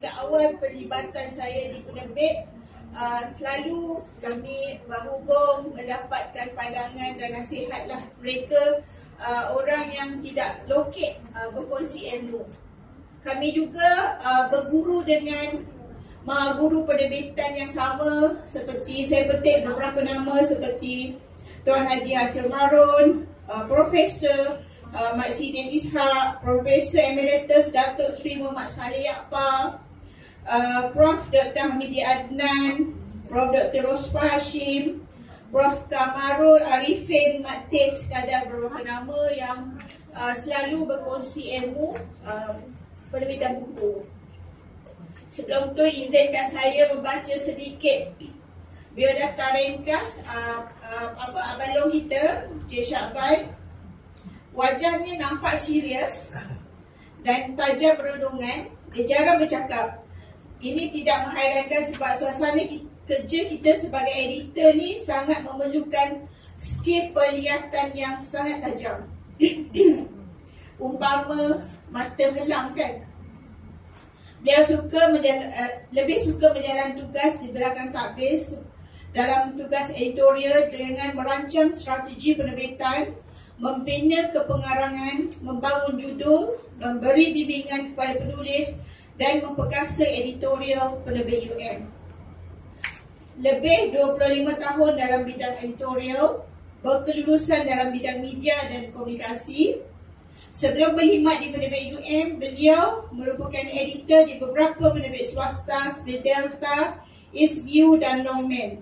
Awal pelibatan saya di penerbit, selalu kami berhubung mendapatkan pandangan dan nasihatlah mereka, orang yang tidak lokek berkongsi ilmu. Kami juga berguru dengan guru penerbitan yang sama, seperti saya petik beberapa nama seperti Tuan Haji Hasrul Marun, Profesor Mak Sidin Ishak, Profesor Emeritus Datuk Seri Muhammad Saleh Yaqpa, Prof. Dr. Hamidi Adnan, Prof. Dr. Rospa Hashim, Prof. Kamarul Arifin Matin, sekadar beberapa nama yang selalu berkongsi ilmu penerbitan buku. Sebelum tu izinkan saya membaca sedikit biodata ringkas Abang Long kita, Cik Syakban. Wajahnya nampak serius dan tajam perundungan. Dia jarang bercakap. Ini tidak menghairankan sebab suasana kerja kita sebagai editor ni sangat memerlukan skill penglihatan yang sangat tajam. Umpama mata helang kan. Beliau lebih suka menjalankan tugas di belakang takbir dalam tugas editorial dengan merancang strategi penerbitan, membina kepengarangan, membangun judul, memberi bimbingan kepada penulis dan memperkasa editorial penerbit UM. Lebih 25 tahun dalam bidang editorial, berkelulusan dalam bidang media dan komunikasi. Sebelum berkhidmat di penerbit UM, beliau merupakan editor di beberapa penerbit swasta seperti Delta, Eastview dan Longman.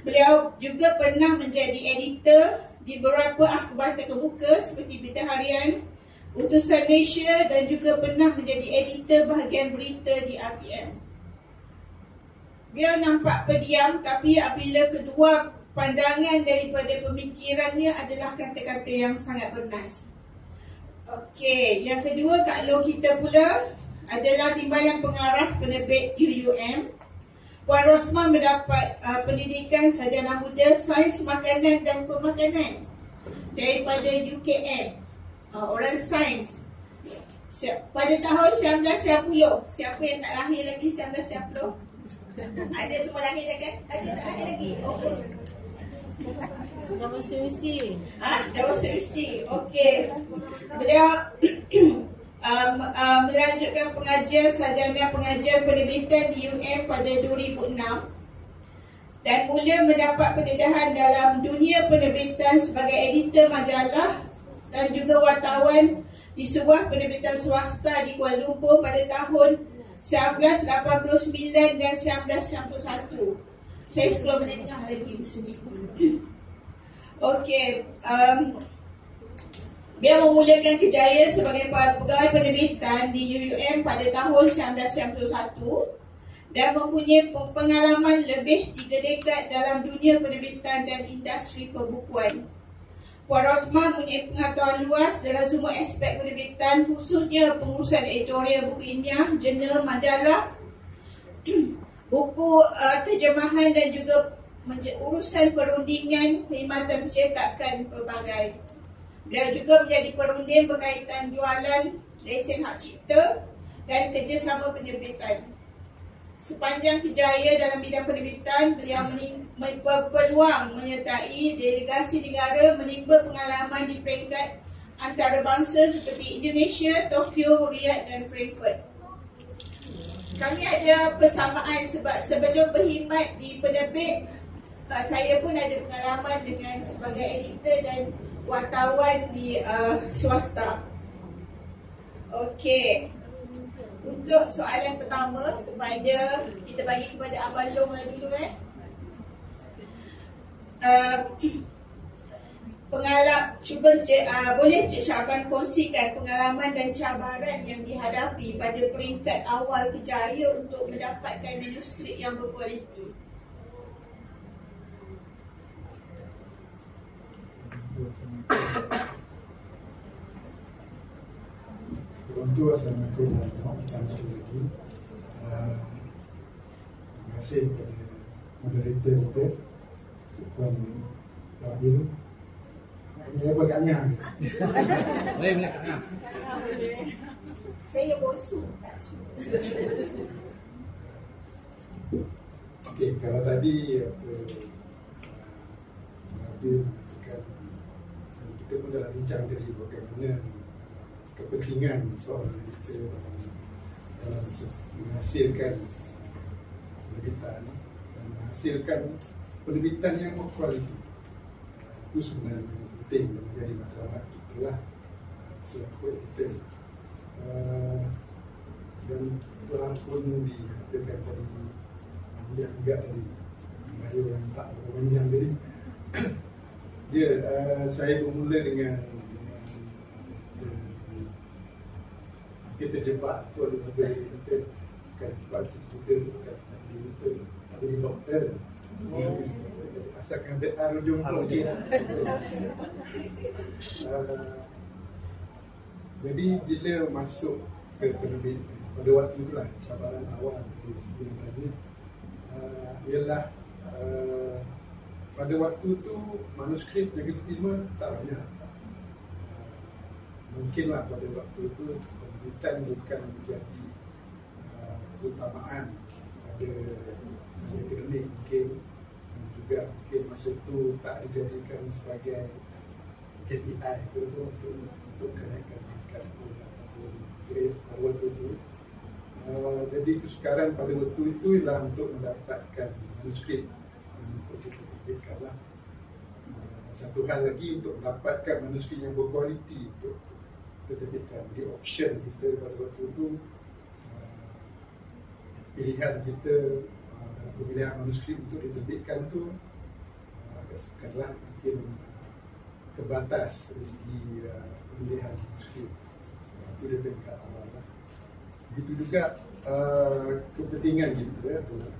Beliau juga pernah menjadi editor di beberapa akhbar terkemuka seperti Berita Harian, Utusan Malaysia dan juga pernah menjadi editor bahagian berita di RTM. Beliau nampak pendiam, tapi apabila kedua pandangan daripada pemikirannya adalah kata-kata yang sangat bernas. Okey, yang kedua Kak Long kita pula adalah Timbalan Pengarah Penerbit UUM. Puan Rosman mendapat pendidikan sarjana muda Sains Makanan dan Pemakanan daripada UKM, orang sains. Pada tahun 1990, siapa yang tak lahir lagi 1990? Ada semua lahir dah kan? Ada tak lahir lagi? Oh, Nama Susi. Nama Susi. Okey. Beliau melanjutkan pengajian sarjana pengajian penerbitan di UM pada 2006 dan mula mendapat pendedahan dalam dunia penerbitan sebagai editor majalah dan juga wartawan di sebuah penerbitan swasta di Kuala Lumpur pada tahun 1989 dan 1991. Saya sekolah menengah lagi bersini. Okey, dia memulakan kejayaan sebagai pegawai penerbitan di UUM pada tahun 1991 dan mempunyai pengalaman lebih 3 dekad dalam dunia penerbitan dan industri perbukuan. Puan Rosman mempunyai pengetahuan luas dalam semua aspek penerbitan, khususnya pengurusan editorial buku ilmiah, jurnal, majalah, buku terjemahan dan juga urusan perundingan, perkhidmatan pencetakan pelbagai. Beliau juga menjadi perunding berkaitan jualan lesen hak cipta dan kerjasama penerbitan. Sepanjang kejayaan dalam bidang penerbitan, beliau berpeluang menyertai delegasi negara menimba pengalaman di peringkat antarabangsa seperti Indonesia, Tokyo, Riyadh dan Frankfurt. Kami ada persamaan sebab sebelum berkhidmat di penerbit, saya pun ada pengalaman dengan sebagai editor dan wartawan di swasta. Okey. Untuk soalan pertama kita bagi kepada Abang Long dulu boleh Cik Syakban kongsikan pengalaman dan cabaran yang dihadapi pada peringkat awal kejayaan untuk mendapatkan manuskrip yang berkualiti. Assalamualaikum warahmatullahi wabarakatuh. Terima kasih kepada moderator kita, Puan Fadil. Dia berkanya. Boleh belakang. Saya bosu. Okey, kalau tadi dia mengatakan kita pun dalam bincang tadi bagaimana kepentingan seorang kita dalam menghasilkan penerbitan dan menghasilkan penerbitan yang berkualiti. Itu sebenarnya yang penting menjadi matlamat kita lah selaku editor. Dan pelakon dikatakan tadi yang enggak tadi Melayu yang tak berpanjang tadi dia saya bermula dengan kita jebak tu ada kita bukan sebab kita tu bukan kita jadi doktor asalkan ada arujung lagi jadi bila masuk ke penerbit pada waktu itulah cabaran awal sebelum tadi ialah pada waktu tu manuskrip yang kita terima tak banyak. Mungkinlah pada waktu tu penerbitan bukan menjadi keutamaan pada akademik mungkin, dan juga mungkin masa tu tak dijadikan sebagai KPI untuk kenaikan pangkat ataupun grade pada waktu tu. Jadi kesukaran pada waktu itu ialah untuk mendapatkan manuskrip untuk diterbitkan lah. Satu hal lagi untuk mendapatkan manuskrip yang berkualiti untuk diterbitkan. Jadi option kita pada waktu itu pilihan kita dalam pemilihan manuskrip untuk diterbitkan tu agak sukar lah, mungkin terbatas dari segi pemilihan manuskrip. Itu dia tingkat awal lah. Begitu juga kepentingan kita adalah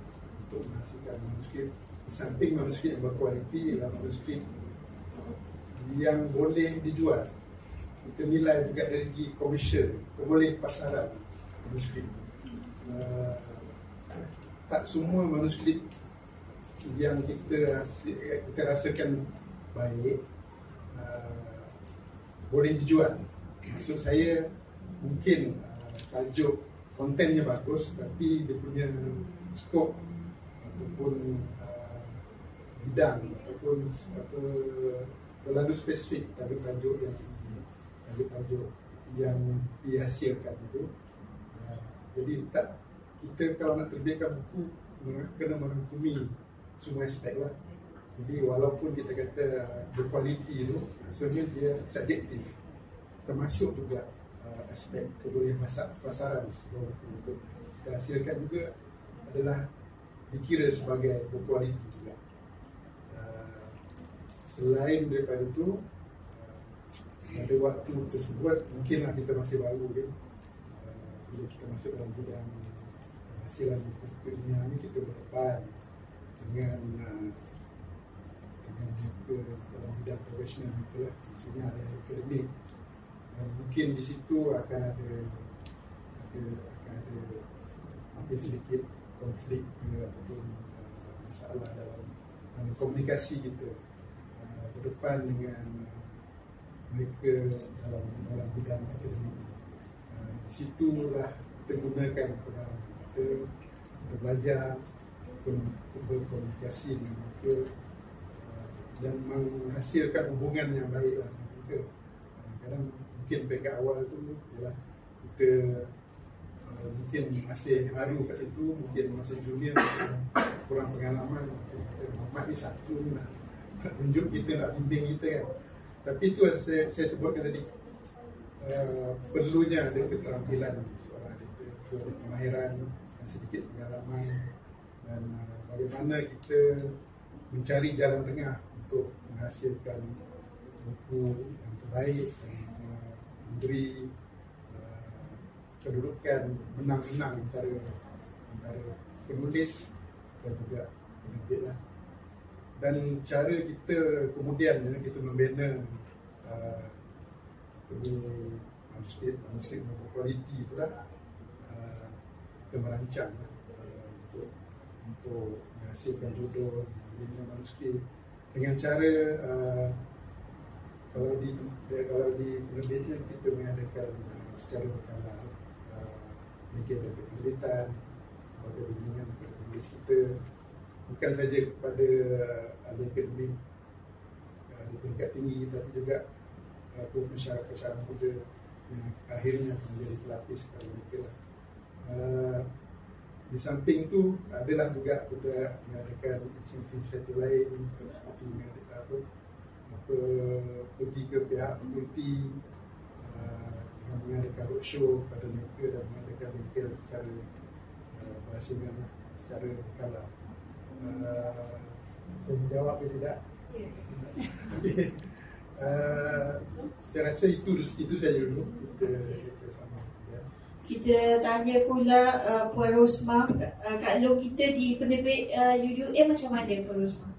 untuk menghasilkan manuskrip. Di samping manuskrip yang berkualiti ialah manuskrip yang boleh dijual. Kita nilai juga dari segi komersial, boleh pasaran manuskrip. Tak semua manuskrip yang kita rasakan baik boleh dijual. Maksud saya mungkin tajuk kontennya bagus tapi dia punya skop ataupun bidang ataupun terlalu spesifik tajuk yang dihasilkan itu. Jadi kita kalau nak terbitkan buku kena merangkumi semua aspek lah. Jadi walaupun kita kata berkualiti itu, maksudnya dia subjektif, termasuk juga aspek kebolehan pasaran untuk kita hasilkan juga adalah dikira sebagai berkualiti juga. Selain daripada itu, pada waktu tersebut mungkinlah kita masih baru kan. Bila kita masuk dalam bidang hasilan buku ilmiah ni, kita berdepan dengan dalam bidang profesional kita lah, maksudnya akademik. Dan mungkin di situ akan ada mungkin sedikit konflik ataupun masalah dalam komunikasi kita berdepan dengan mereka dalam bidang akademik. Di situlah kita gunakan pengalaman kita belajar berkomunikasi dengan mereka dan menghasilkan hubungan yang baik dengan mereka. Kadang mungkin peringkat awal tu ialah kita mungkin masih baru kat situ, mungkin masih junior, kurang pengalaman. Muhammad ni satu ni nak tunjuk kita, nak bimbing kita kan. Tapi itu saya sebutkan tadi, perlunya ada keterampilan seorang editor, ada kemahiran dan sedikit pengalaman, dan bagaimana kita mencari jalan tengah untuk menghasilkan buku yang terbaik dan memberi kedudukan menang-menang antara penulis dan juga penerbit lah. Dan cara kita kemudian kita membina manuskrip yang berkualiti itulah kita merancang untuk menghasilkan judul, membina manuskrip dengan cara kalau di penerbitnya kita mengadakan secara berkala bengkel dan penerbitan sebagai bimbingan kepada penulis kita, bukan saja kepada ahli akademik di peringkat tinggi, tapi juga pensyarah-pensyarah muda yang akhirnya akan menjadi pelapis kepada mereka. Di samping itu adalah juga kita mengadakan insentif lain seperti pergi ke pihak fakulti dengan mengadakan roadshow kepada mereka dan mengadakan bengkel secara berasingan secara berkala. Saya menjawab ke tidak? Okay. Saya rasa itu saja dulu kita sama. Ya. Kita tanya pula Puan Rosmah, Kak Long kita di penerbit UUM macam mana Puan Rosmah?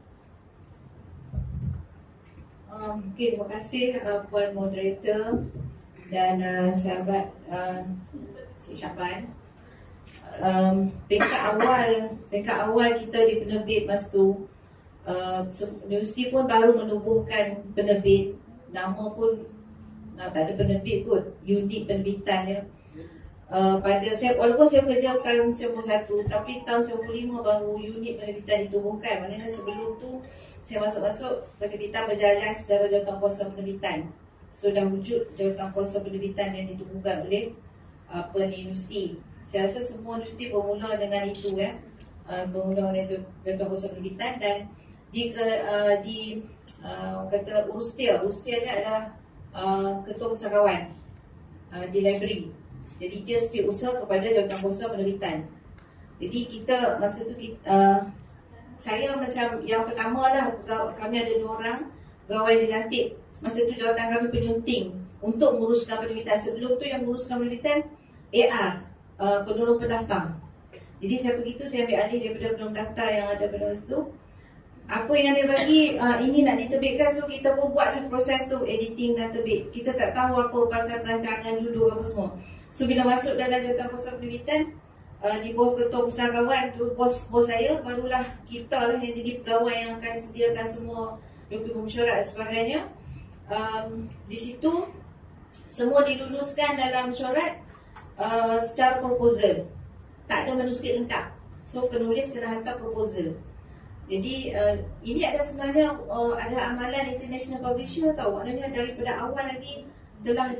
Okay, terima kasih Puan Moderator dan sahabat Cik Syaban. Peringkat awal kita di penerbit masa tu, universiti pun baru menubuhkan penerbit, nama pun tak ada penerbit kot, unit penerbitan ya. Walaupun saya bekerja tahun 1991, tapi tahun 1995 baru unit penerbitan ditubuhkan. Maknanya sebelum tu saya masuk penerbitan berjalan secara jawatankuasa penerbitan. So dah wujud jawatankuasa penerbitan yang ditubuhkan oleh universiti. Saya rasa semua universiti bermula dengan itu ya, bermula dengan itu jawatankuasa penerbitan. Dan kata Urustia ni adalah ketua pusakawan di library. Jadi dia setiausaha kepada jawatankuasa penerbitan. Jadi kita masa tu saya macam yang pertama lah, kami ada 2 orang pegawai dilantik. Masa tu jawatan kami penyunting untuk menguruskan penerbitan. Sebelum tu yang menguruskan penerbitan AR, penolong pendaftar. Jadi saya begitu saya ambil alih daripada penolong pendaftar yang ada pada masa tu. Apa yang dia bagi, ini nak diterbitkan, so kita pun buatlah proses tu, editing dan terbit. Kita tak tahu apa pasal perancangan judul apa semua. So bila masuk dalam jawatankuasa penerbitan, di bawah ketua pusakawan tu, bos saya, barulah kita lah yang jadi pegawai yang akan sediakan semua dokumen mesyuarat dan sebagainya. Di situ semua diluluskan dalam mesyuarat secara proposal. Tak ada manuskrip lengkap. So penulis kena hantar proposal. Jadi ini ada sebenarnya ada amalan international publisher tahu. Maknanya daripada awal lagi telah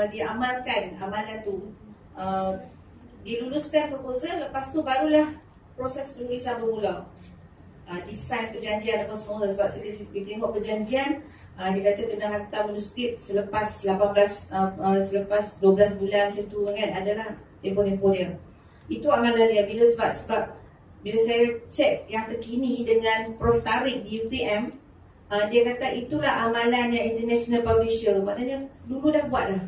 diamalkan amalan tu. Diluluskan proposal, lepas tu barulah proses penulisan bermula. Desain perjanjian apa semua. Sebab saya tengok perjanjian dia kata kena hantar manuskrip selepas 12 bulan macam tu kan, adalah tempoh-tempoh dia. Itu amalan dia. Sebab bila saya cek yang terkini dengan Prof Tariq di UPM, dia kata itulah amalan yang international publisher. Maknanya dulu dah buat dah.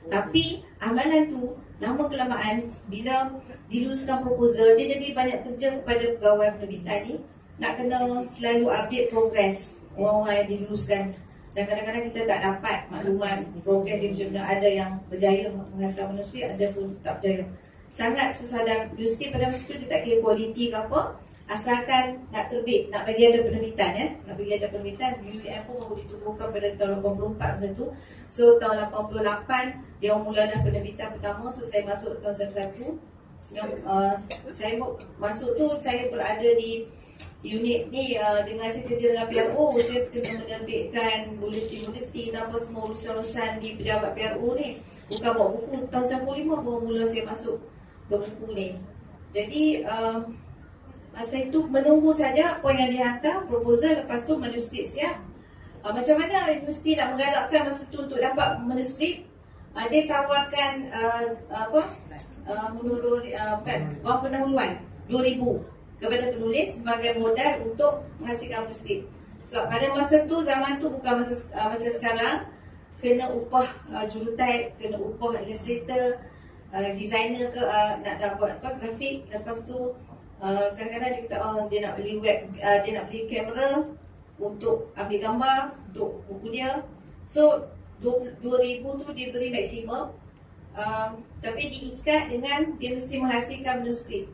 Tapi amalan tu lama kelamaan bila diluluskan proposal, dia jadi banyak kerja kepada pegawai penerbitan ni. Nak kena selalu update progress orang-orang yang diluluskan. Dan kadang-kadang kita tak dapat maklumat progress dia macam mana. Ada yang berjaya menghantar manuskrip, ada pun tak berjaya. Sangat susah. Dan universiti pada masa tu dia tak kira kualiti ke apa, asalkan nak terbit, nak bagi ada penerbitan ya. Nak bagi ada penerbitan. UUM pun baru ditubuhkan pada tahun 84 masa tu. So tahun 88 dia mula dah penerbitan pertama. So saya masuk tahun 91. Saya masuk tu, saya berada di unit ni dengan saya kerja dengan PRO. Saya kena menerbitkan buletin-buletin apa semua urusan-urusan di pejabat PRO ni. Bukan buat buku. Tahun 95 baru mula saya masuk ke buku ni. Jadi masa itu menunggu saja apa yang dihantar proposal, lepas tu manuskrip siap. Macam mana universiti nak menggalakkan masa tu untuk dapat manuskrip? Dia tawarkan wang pendahuluan 2,000 kepada penulis sebagai modal untuk menghasilkan manuskrip. Sebab pada masa tu, zaman tu bukan macam sekarang, kena upah jurutype, kena upah illustrator, designer ke nak buat grafik. Lepas tu kadang-kadang dia kata dia nak beli dia nak beli kamera untuk ambil gambar untuk buku dia. So 2,000 tu dia beri maksimum, tapi diikat dengan dia mesti menghasilkan manuskrip.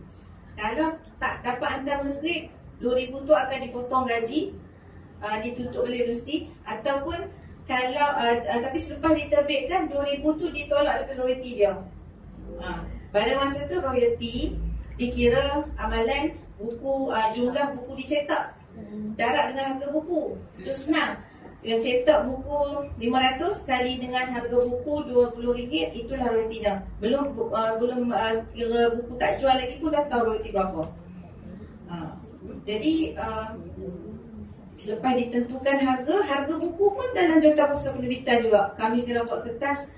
Kalau tak dapat hantar manuskrip, 2,000 tu akan dipotong gaji, dituntut oleh universiti. Ataupun kalau tapi selepas diterbitkan 2000 tu ditolak daripada royalty dia. Pada masa tu royalty dikira amalan buku, jumlah buku dicetak darab dengan harga buku. So senang. Yang cetak buku 500 kali dengan harga buku RM20, itulah royaltinya. Belum kira buku tak jual lagi pun dah tahu royalti berapa. Jadi selepas ditentukan harga buku pun dalam Jawatankuasa Penerbitan juga. Kami kena buat kertas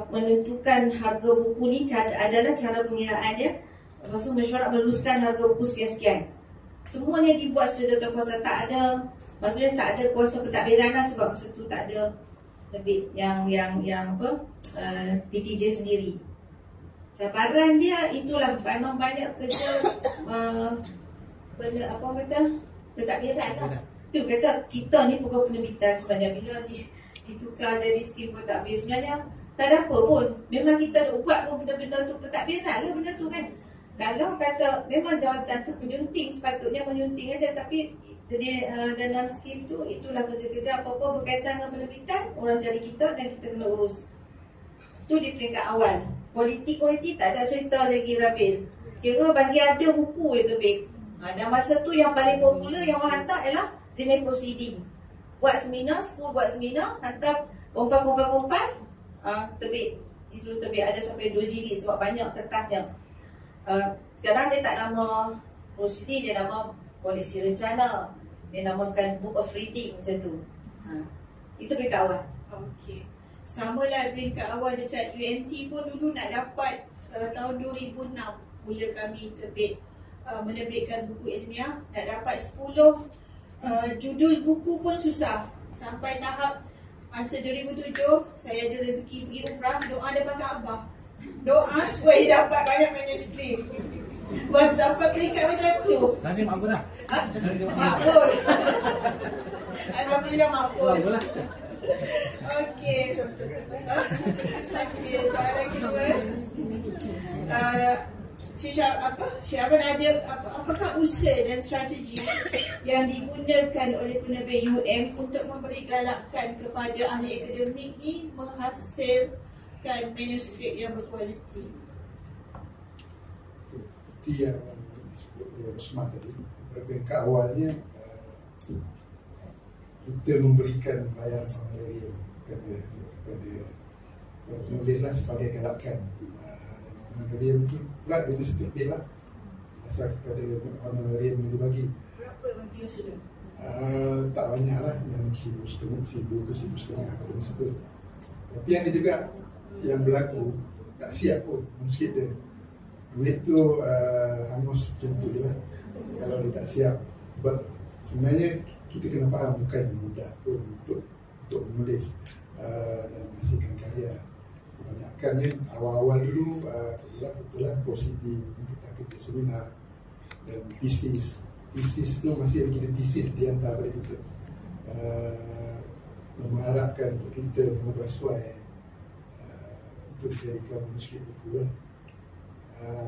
menentukan harga buku ni adalah cara pengiraannya. Lepas tu mesyuarat meluluskan harga buku sekian-sekian. Semuanya dibuat secara Jawatankuasa, tak ada, maksudnya tak ada kuasa pentadbiran lah, sebab masa tu tak ada lebih yang PTJ sendiri. Cabaran dia itulah, memang banyak kerja pentadbiran lah. Tu kata kita ni pokok penerbitan sebenarnya bila ditukar jadi skim pentadbir sebenarnya tak ada apa pun. Memang kita nak buat pun benda-benda tu pentadbiran lah benda tu kan. Kalau kata memang jawatan tu penyunting, sepatutnya menyunting aja, tapi dalam skim tu itulah kerja-kerja apa-apa berkaitan dengan penerbitan, orang cari kita dan kita kena urus. Tu di peringkat awal. Kualiti tak ada cerita lagi Rabil. Kira bagi ada buku je terbit. Dan masa tu yang paling popular yang orang hantar ialah jenis proceeding. Buat seminar, school buat seminar, hantar kompan, terbit. Disuruh terbit, ada sampai 2 jilid sebab banyak kertasnya. Kadang dia tak nama proceeding, dia nama polisi rencana, dia namakan book of reading macam tu. Itu peringkat awal. Okey. Sama lah peringkat awal dekat UNT pun dulu nak dapat tahun 2006 mula kami menerbitkan buku ilmiah, nak dapat 10 judul buku pun susah. Sampai tahap masa 2007 saya ada rezeki pergi umrah, doa depan Kaabah. Doa supaya dapat banyak manuskrip. Buat sampai peringkat macam tu. Tadi makbul dah. Makbul. Alhamdulillah makbul. Makbul lah. Okey. Okey, soalan kedua. Syaban ada apakah usaha dan strategi yang digunakan oleh penerbit UM untuk memberi galakan kepada ahli akademik ni menghasilkan manuskrip yang berkualiti? Seperti yang disebut oleh Rosmah tadi, peringkat awalnya kita memberikan bayaran honorarium kepada penulis lah sebagai galakan. Honorarium itu pula dia mesti terbit lah asal kepada honorarium yang dibagi. Berapa bagi masa tu? Tak banyak lah, yang 1,500 ke 1,500 pada masa tu. Tapi ada juga yang berlaku tak siap pun manuskrip dia. Duit tu hangus macam tu je lah kalau dia tak siap. Sebab sebenarnya kita kena faham bukan mudah pun untuk menulis dan menghasilkan karya. Kebanyakannya awal-awal dulu betul lah proceeding, kita kerja seminar dan thesis tu masih lagi ada thesis di antara kita. Mengharapkan untuk kita mengubah suai untuk dijadikan manuskrip buku lah.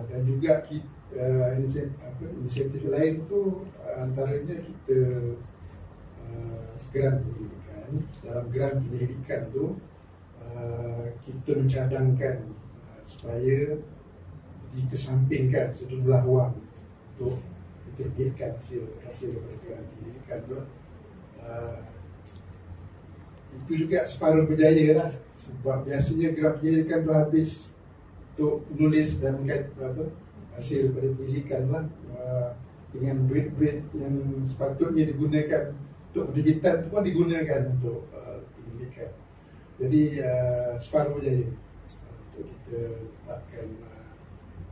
Dan juga inisiatif lain tu antaranya kita grant penyelidikan. Dalam grant penyelidikan tu kita mencadangkan supaya dikesampingkan sejumlah wang untuk diterbitkan hasil daripada grant penyelidikan tu. Itu juga separuh berjaya lah, sebab biasanya grant penyelidikan tu habis untuk menulis dan hasil daripada penyelidikan lah, dengan duit-duit yang sepatutnya digunakan untuk penerbitan tu pun digunakan untuk penyelidikan. Jadi separuh berjaya untuk kita tetapkan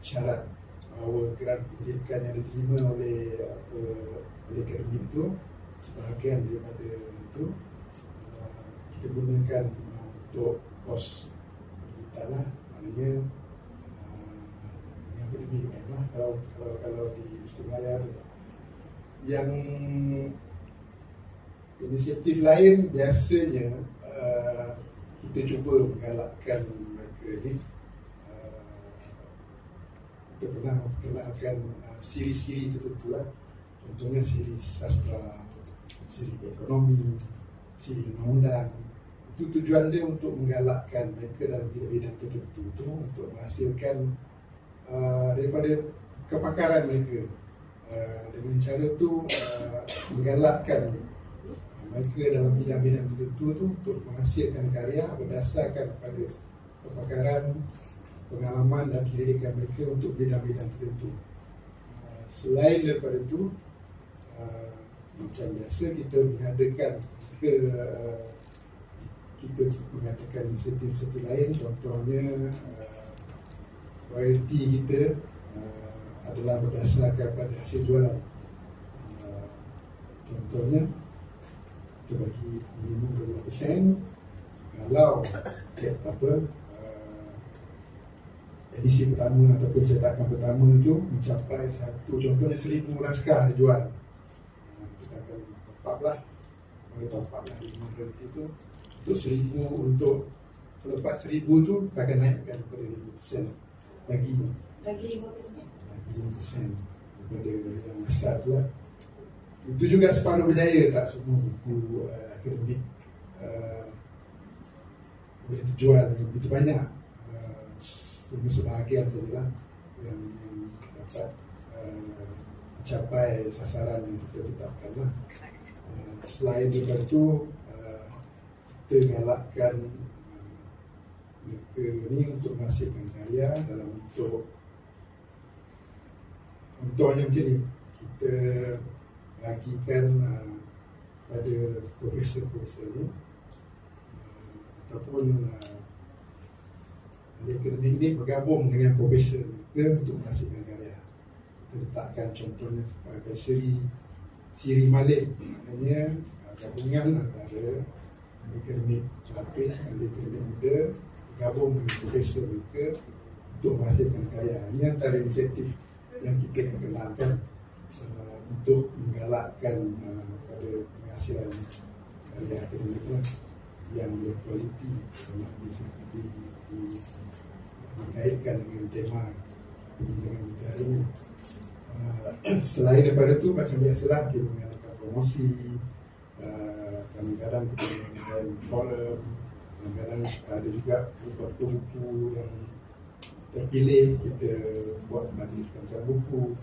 syarat bahawa grant penyelidikan yang diterima oleh akademik itu, sebahagian daripada itu kita gunakan untuk kos penerbitan lah. Maknanya yang akademik lah, kalau di Istimewa. Yang inisiatif lain biasanya kita cuba menggalakkan mereka ni. Kita pernah memperkenalkan siri-siri tertentu lah. Contohnya siri sastra, siri ekonomi, siri undang-undang, itu tujuan dia untuk menggalakkan mereka dalam bidang-bidang tertentu tu untuk menghasilkan daripada kepakaran mereka. Dengan cara tu menggalakkan mereka dalam bidang-bidang tertentu tu untuk menghasilkan karya berdasarkan pada kepakaran, pengalaman dan pendidikan mereka untuk bidang-bidang tertentu. Selain daripada itu, macam biasa kita mengadakan inisiatif-inisiatif lain, contohnya royalty kita adalah berdasarkan pada hasil jualan. Contohnya kita bagi minimum 12% kalau edisi pertama ataupun cetakan pertama itu mencapai contohnya 1,000 naskah dijual, kita akan top up lah, minimum royalty itu untuk 1,000, untuk selepas 1,000 tu kita akan naikkan kepada 5%, lagi 5% daripada yang asal tu lah. Itu juga separuh berjaya, tak semua buku akademik boleh dijual begitu banyak, cuma sebahagian sajalah yang dapat mencapai sasaran yang kita tetapkan lah. Selain daripada itu, kita galakkan mereka ni untuk menghasilkan karya dalam bentuk, contohnya macam ni, kita bagikan pada profesor-profesor ni ataupun akademik ni bergabung dengan profesor mereka untuk menghasilkan karya. Kita letakkan contohnya sebagai siri malik, maknanya gabungan antara akademik pelapis dan akademik muda bergabung dengan profesor mereka untuk menghasilkan karya. Ini antara inisiatif yang kita kenalkan untuk menggalakkan pada penghasilan karya akademik lah yang berkualiti, dikaitkan dengan tema perbincangan kita hari ini. Selain daripada itu, macam biasalah kita mengadakan promosi, kadang-kadang kita mengadakan forum, kadang-kadang ada juga buku-buku yang terpilih, kita buat majlis pelancaran buku,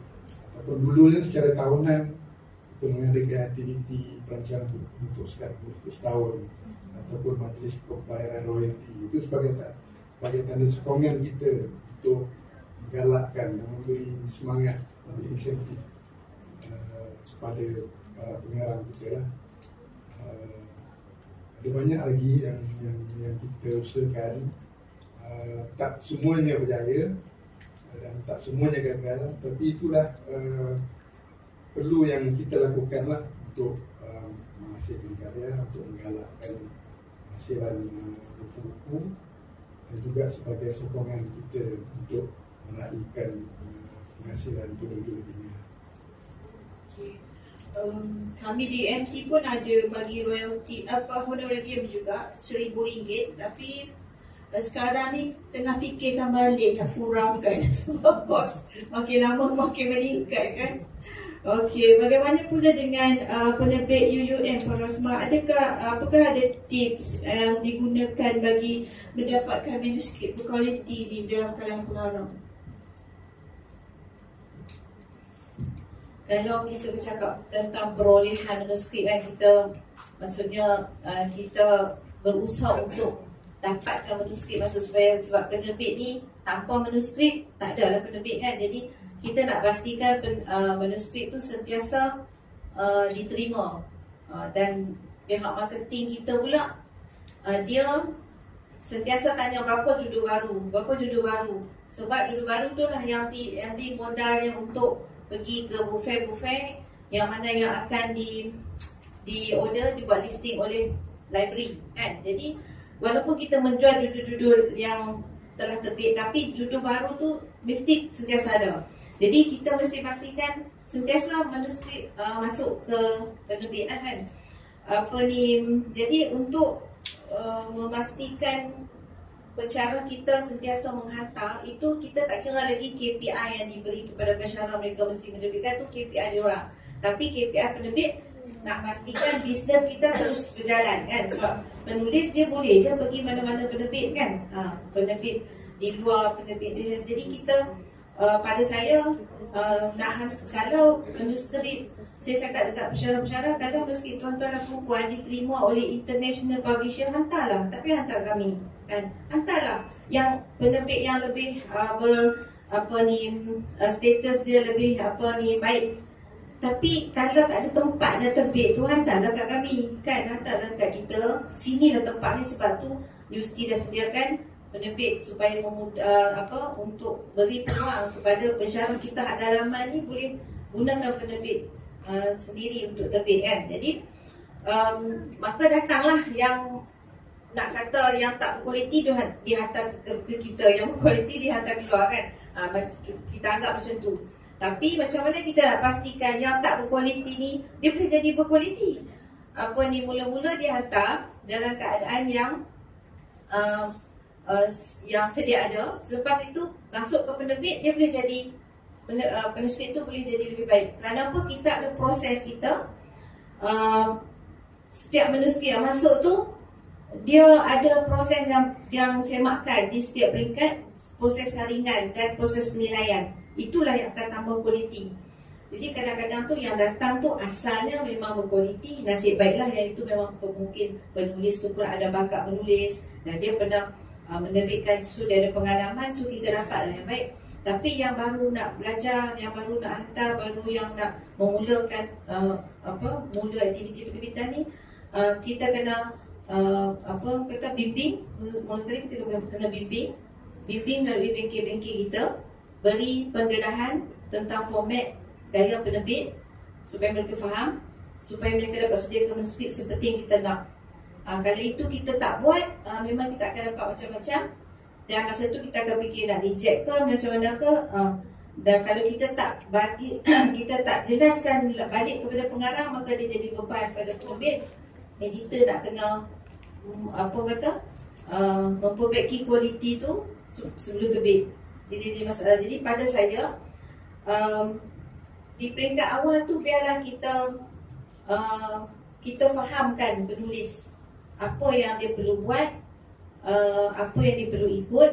ataupun dulunya secara tahunan kita mengadakan aktiviti pelancaran buku untuk setahun, ataupun majlis pembayaran royalty. Itu sebagai tanda sokongan kita untuk menggalakkan dan memberi semangat, memberi insentif kepada para pengarang kita lah. Ada banyak lagi yang kita usahakan. Tak semuanya berjaya dan tak semuanya gagal, tapi itulah perlu yang kita lakukan lah untuk menghasilkan karya, untuk menggalakkan hasilan buku-buku, dan juga sebagai sokongan kita untuk meraihkan penghasilan judul-judul dunia. Kami di MT pun ada bagi royalty honorarium juga RM1,000, tapi sekarang ni tengah fikirkan balik nak kurangkan sebab kos makin lama makin meningkat kan. Okey, bagaimana pula dengan penerbit UUM, Puan Rosmah? Apakah ada tips yang digunakan bagi mendapatkan manuskrip berkualiti di dalam kalangan pengarang? Kalau kita bercakap tentang perolehan manuskrip kan, kita maksudnya kita berusaha untuk dapatkan manuskrip, sebab penerbit ni tanpa manuskrip tak adalah penerbit kan. Jadi kita nak pastikan manuskrip tu sentiasa diterima, dan pihak marketing kita pula dia sentiasa tanya berapa judul baru, sebab judul baru tu lah yang modalnya untuk pergi ke buffet yang mana yang akan di order, dibuat listing oleh library kan. Jadi walaupun kita menjual judul-judul yang telah terbit, tapi judul baru tu mesti sentiasa ada. Jadi kita mesti pastikan sentiasa manuskrip masuk ke penerbit kan. Jadi untuk memastikan cara kita sentiasa menghantar, itu kita tak kira lagi KPI yang diberi kepada pensyarah mereka mesti menerbitkan, tu KPI dia orang. Tapi KPI penerbit nak pastikan bisnes kita terus berjalan kan, sebab penulis dia boleh je pergi mana-mana penerbit kan, penerbit di luar penerbit dia. Jadi kita pada saya kalau manuskrip, saya cakap dekat pensyarah-pensyarah, kalau manuskrip tuan-tuan dan perempuan diterima oleh international publisher, hantarlah, tapi hantar kami kan, hantarlah yang penerbit yang lebih status dia lebih baik. Tapi kalau tak ada tempat dah terbit tu, hantarlah kat kami kan, hantarlah kat kita, sinilah tempat ni. Sebab tu universiti dah sediakan penerbit supaya untuk beri peluang kepada pensyarah kita hak dalaman ni boleh gunakan penerbit sendiri untuk terbit kan. Jadi maka datanglah yang nak kata yang tak berkualiti dihantar ke kita, yang berkualiti dihantar keluar kan. Kita anggap macam tu. Tapi macam mana kita nak pastikan yang tak berkualiti ni dia boleh jadi berkualiti? Mula-mula dia hantar dalam keadaan yang sedia ada. Selepas itu masuk ke penerbit, dia boleh jadi manuskrip itu boleh jadi lebih baik. Kerana apa? Kita ada proses kita. Setiap manuskrip yang masuk tu dia ada proses yang semakkan di setiap peringkat, proses saringan dan proses penilaian. Itulah yang akan tambah kualiti. Jadi kadang-kadang tu yang datang tu asalnya memang berkualiti, nasib baiklah yang itu memang mungkin penulis tu pun ada bakat menulis dan dia pernah menerbitkan sesuatu, dia ada pengalaman, so kita dapatlah yang baik. Tapi yang baru nak belajar, yang baru nak hantar, baru yang nak memulakan mula aktiviti penerbitan ni, kita kena bimbing. Mula kali kita kena bimbing melalui bengkel-bengkel kita, beri pendedahan tentang format gaya penerbit supaya mereka faham, supaya mereka dapat sediakan manuskrip seperti yang kita nak. Kalau itu kita tak buat, memang kita akan dapat macam-macam. Dan masa tu kita akan fikir nak reject ke macam mana ke. Dan kalau kita tak bagi kita tak jelaskan balik kepada pengarang, maka dia jadi beban pada penerbit. Editor nak kena memperbaiki kualiti tu sebelum terbit. Jadi masalah. Jadi pada saya di peringkat awal tu biarlah kita fahamkan penulis apa yang dia perlu buat, apa yang dia perlu ikut.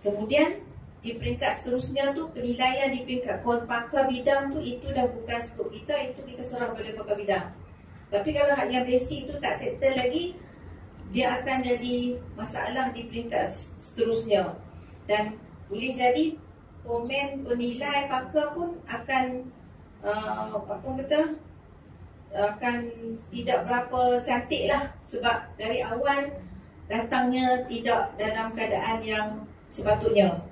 Kemudian di peringkat seterusnya tu, penilaian di peringkat pakar bidang tu, itu dah bukan skop kita, itu kita serah pada pakar bidang. Tapi kalau yang basic tu tak settle lagi, dia akan jadi masalah di peringkat seterusnya. Dan boleh jadi komen penilai pakar pun akan akan tidak berapa cantik lah, sebab dari awal datangnya tidak dalam keadaan yang sepatutnya.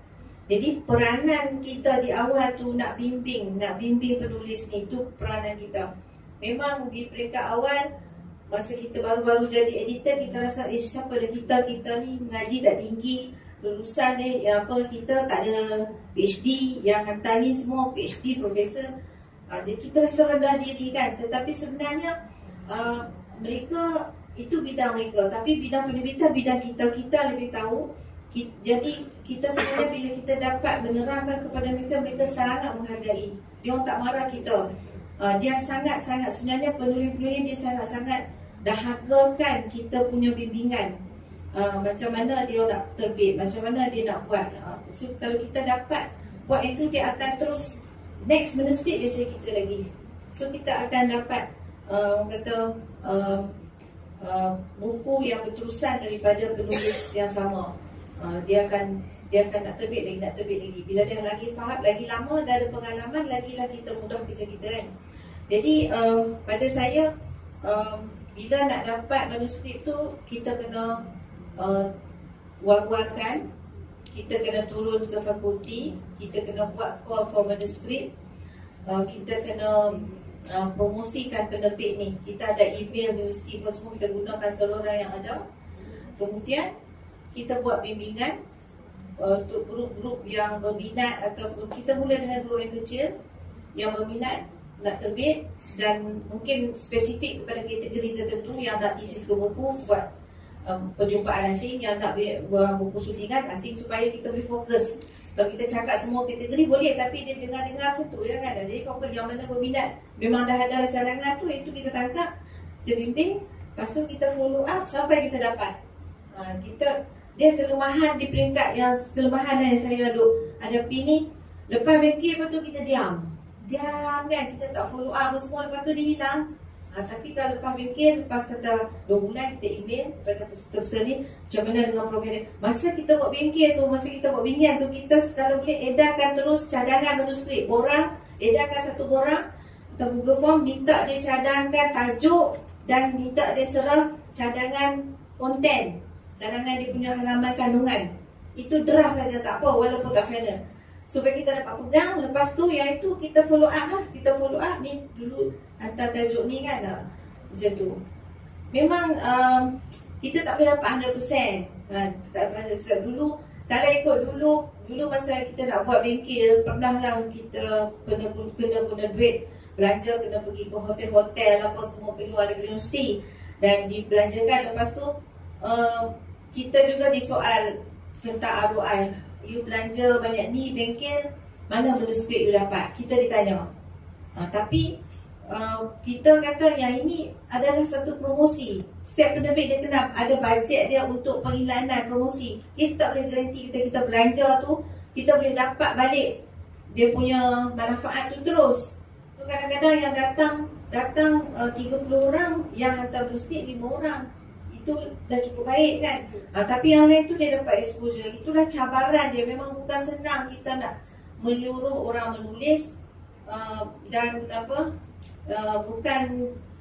Jadi peranan kita di awal tu nak bimbing penulis ni, tu peranan kita. Memang di peringkat awal, masa kita baru-baru jadi editor, kita rasa siapa lah kita ni mengaji tak tinggi, lulusan ni kita tak ada PhD, yang hantar ni semua PhD, profesor. Jadi kita rasa rendah diri kan. Tetapi sebenarnya mereka itu bidang mereka, tapi bidang penerbitan bidang kita lebih tahu. Jadi kita sebenarnya bila kita dapat menerangkan kepada mereka, mereka sangat menghargai. Dia orang tak marah kita. Dia sangat-sangat, sebenarnya penulis-penulis dia sangat-sangat dahagakan kita punya bimbingan. Macam mana dia nak terbit, macam mana dia nak buat. So kalau kita dapat buat itu, dia akan terus next manuskrip dia cari kita lagi. So kita akan dapat buku yang berterusan daripada penulis yang sama. Dia akan nak terbit lagi. Bila dia lagi faham, lagi lama, dah ada pengalaman, lagilah kita mudah kerja kita kan. Jadi pada saya, bila nak dapat manuskrip tu, kita kena war-warkan, kita kena turun ke fakulti, kita kena buat call for manuskrip, kita kena promosikan penerbit ni. Kita ada email universiti apa semua, kita gunakan saluran yang ada. Kemudian kita buat bimbingan untuk grup-grup yang berminat, atau kita mula dengan grup yang kecil yang berminat nak terbit, dan mungkin spesifik kepada kategori tertentu yang nak tesis ke buku, buat perjumpaan asing, yang nak buat buku syutingan asing, supaya kita boleh fokus. Kalau kita cakap semua kategori boleh, tapi dia dengar-dengar macam tu ya kan. Jadi fokus yang mana berminat, memang dah ada cadangan tu, itu kita tangkap, kita bimbing, Lepas tu kita follow up sampai kita dapat. Dia kelemahan di peringkat yang kelemahan yang saya hadapi ni. Lepas bengkel lepas tu kita diam kan, kita tak follow up semua, lepas tu dia hilang. Tapi kalau lepas bengkel, lepas kata 2 bulan kita email kepada peserta ni, macam mana dengan program dia. Masa kita buat bengkel tu, kita kalau boleh edarkan terus cadangan manuskrip. Edarkan satu borang atau Google Form, minta dia cadangkan tajuk dan minta dia serah cadangan konten, cadangan dia punya halaman kandungan. Itu draft saja, tak apa, walaupun tak final, supaya kita dapat pegang. Lepas tu yang itu kita follow up lah. Kita follow up ni dulu hantar tajuk ni kan, macam tu. Memang kita tak boleh dapat 100%. Tak boleh sebab dulu, kalau ikut dulu masa kita nak buat bengkel, pernah lah kita kena guna duit belanja, kena pergi ke hotel-hotel apa semua keluar dari universiti dan dibelanjakan. Lepas tu kita juga disoal tentang ROI. You belanja banyak ni bengkel, mana manuskrip you dapat? Kita ditanya. Tapi kita kata yang ini adalah satu promosi. Setiap penerbit dia kena ada bajet dia untuk pengiklanan promosi. Kita tak boleh garanti kita belanja tu kita boleh dapat balik dia punya manfaat tu terus. Kadang-kadang yang datang 30 orang, yang hantar manuskrip 5 orang. Itu dah cukup baik kan. Tapi yang lain tu dia dapat exposure. Itulah cabaran dia. Memang bukan senang kita nak menyuruh orang menulis dan bukan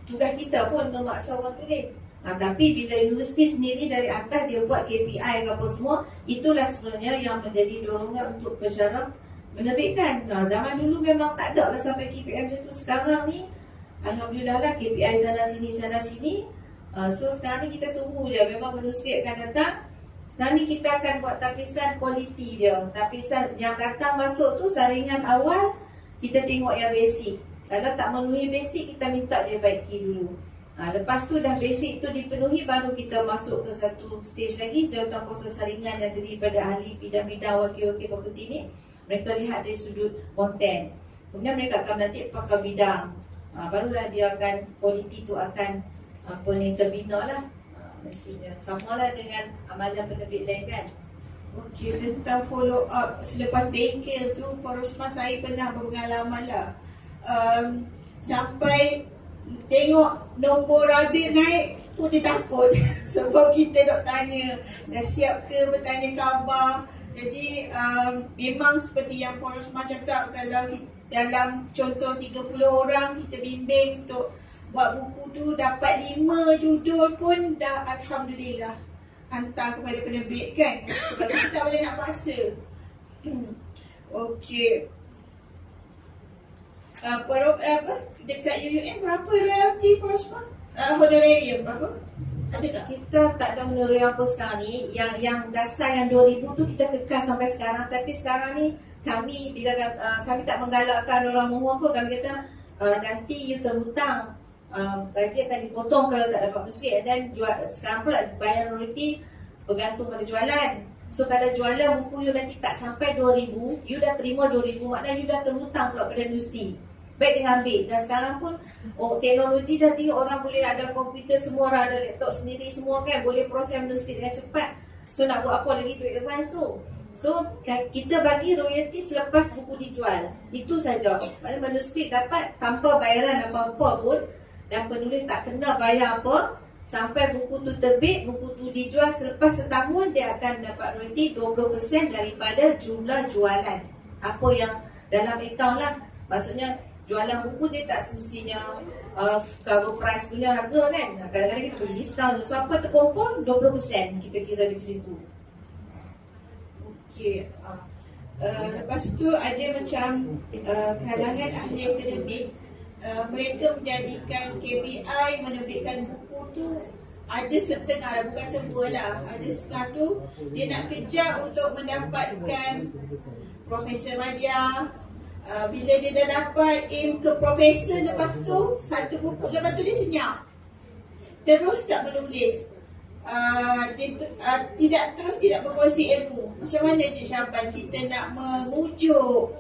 tugas kita pun memaksa orang tulis. Tapi bila universiti sendiri dari atas dia buat KPI ke apa semua, itulah sebenarnya yang menjadi dorongan untuk pensyarah menerbitkan. Zaman dulu memang tak ada lah sampai KPI macam tu. Sekarang ni alhamdulillah lah KPI sana sini. So sekarang ni kita tunggu je. Memang manuskrip akan datang. Sekarang ni kita akan buat tapisan kualiti dia. Tapisan yang datang masuk tu saringan awal, kita tengok yang basic. Kalau tak memenuhi basic, kita minta dia baiki dulu. Lepas tu dah basic tu dipenuhi, baru kita masuk ke satu stage lagi, jawatan kuasa saringan yang terdiri pada ahli bidang-bidang wakil-wakil properti ni. Mereka lihat dari sudut konten. Kemudian mereka akan nanti pakai bidang. Barulah dia akan, kualiti tu akan terbina lah. Sama lah dengan amalan penerbit lain kan. Okey, tentang follow up selepas bengkel tu, Porosma saya pernah berpengalaman lah. Sampai tengok nombor Rabir naik pun dia takut. Sebab kita nak tanya, dah siap ke bertanya khabar. Jadi memang seperti yang Porosma cakap, kalau dalam contoh 30 orang kita bimbing untuk buat buku tu, dapat 5 judul pun dah alhamdulillah hantar kepada penerbit kan. Sebab kita tak boleh nak paksa. Okey. Dekat UUM berapa royalty Porosma? Honorarium berapa? Ada tak? Kita tak ada honorarium apa sekarang ni. Yang dasar yang 2000 tu kita kekal sampai sekarang. Tapi sekarang ni kami bila kami tak menggalakkan orang mohon pun, kami kata nanti you terhutang, gaji akan dipotong kalau tak dapat manuskrip. Dan sekarang pula bayar royalty bergantung pada jualan. So kalau jualan buku you nanti tak sampai 2000, you dah terima 2000, maknanya you dah terhutang pula pada universiti. Baik dengan ambil. Dan sekarang pun teknologi jadi orang boleh ada komputer, semua orang ada laptop sendiri semua kan, boleh proses manuskrip dengan cepat. So nak buat apa lagi duit advance tu? So kita bagi royalty selepas buku dijual. Itu saja. Maknanya manuskrip dapat tanpa bayaran apa-apa pun, dan penulis tak kena bayar apa. Sampai buku tu terbit, buku tu dijual, selepas setahun dia akan dapat royalty 20% daripada jumlah jualan. Apa yang dalam akaun lah. Maksudnya jualan buku dia tak semestinya cover price punya harga kan. Kadang-kadang kita bagi diskaun. So apa terkumpul 20% kita kira di situ. Okey. Lepas tu ada macam kalangan ahli akademik, mereka menjadikan KPI menerbitkan buku tu ada setengah lah, bukan semua lah. Ada setengah tu dia nak kejar untuk mendapatkan Profesor Madya. Bila dia dah dapat aim ke profesor, lepas tu satu buku, lepas tu dia senyap, terus tak menulis, tidak berkongsi ilmu. Macam mana Cik Syaban kita nak memujuk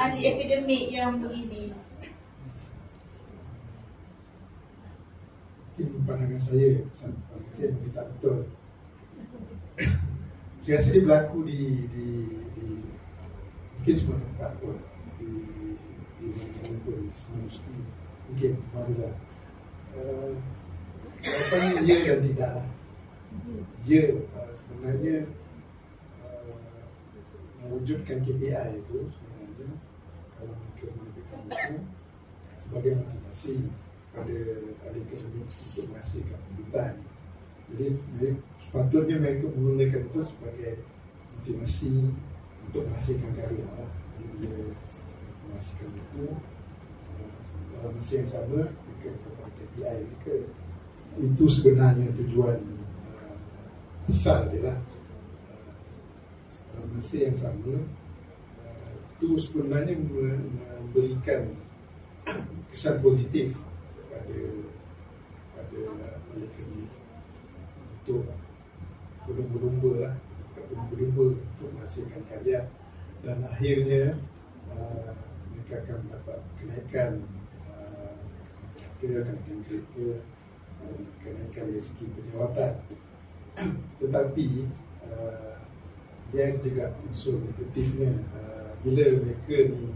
ahli akademik yang begini? pandangan saya mungkin tak betul. Saya rasa dia berlaku di mungkin semua tempat pun, di mana pun semua mesti mungkin marilah jawapannya ya dan tidak lah. Ya, sebenarnya mewujudkan KPI itu sebenarnya kalau mereka menerbitkan buku sebagai motivasi pada ahli akademik untuk menghasilkan pembibitan. Jadi sepatutnya mereka menggunakan itu sebagai motivasi untuk menghasilkan karya lah. Jadi dia menghasilkan buku dalam masa yang sama mereka mencapai KPI mereka. Itu sebenarnya tujuan asal dia lah. Dalam masa yang sama itu sebenarnya memberikan kesan positif pada ahli akademik untuk berlumba-lumba lah, berlumba untuk menghasilkan karya, dan akhirnya mereka akan mendapat kenaikan kenaikan grade, kenaikan dari segi penjawatan. Tetapi dia juga unsur negatifnya bila mereka ni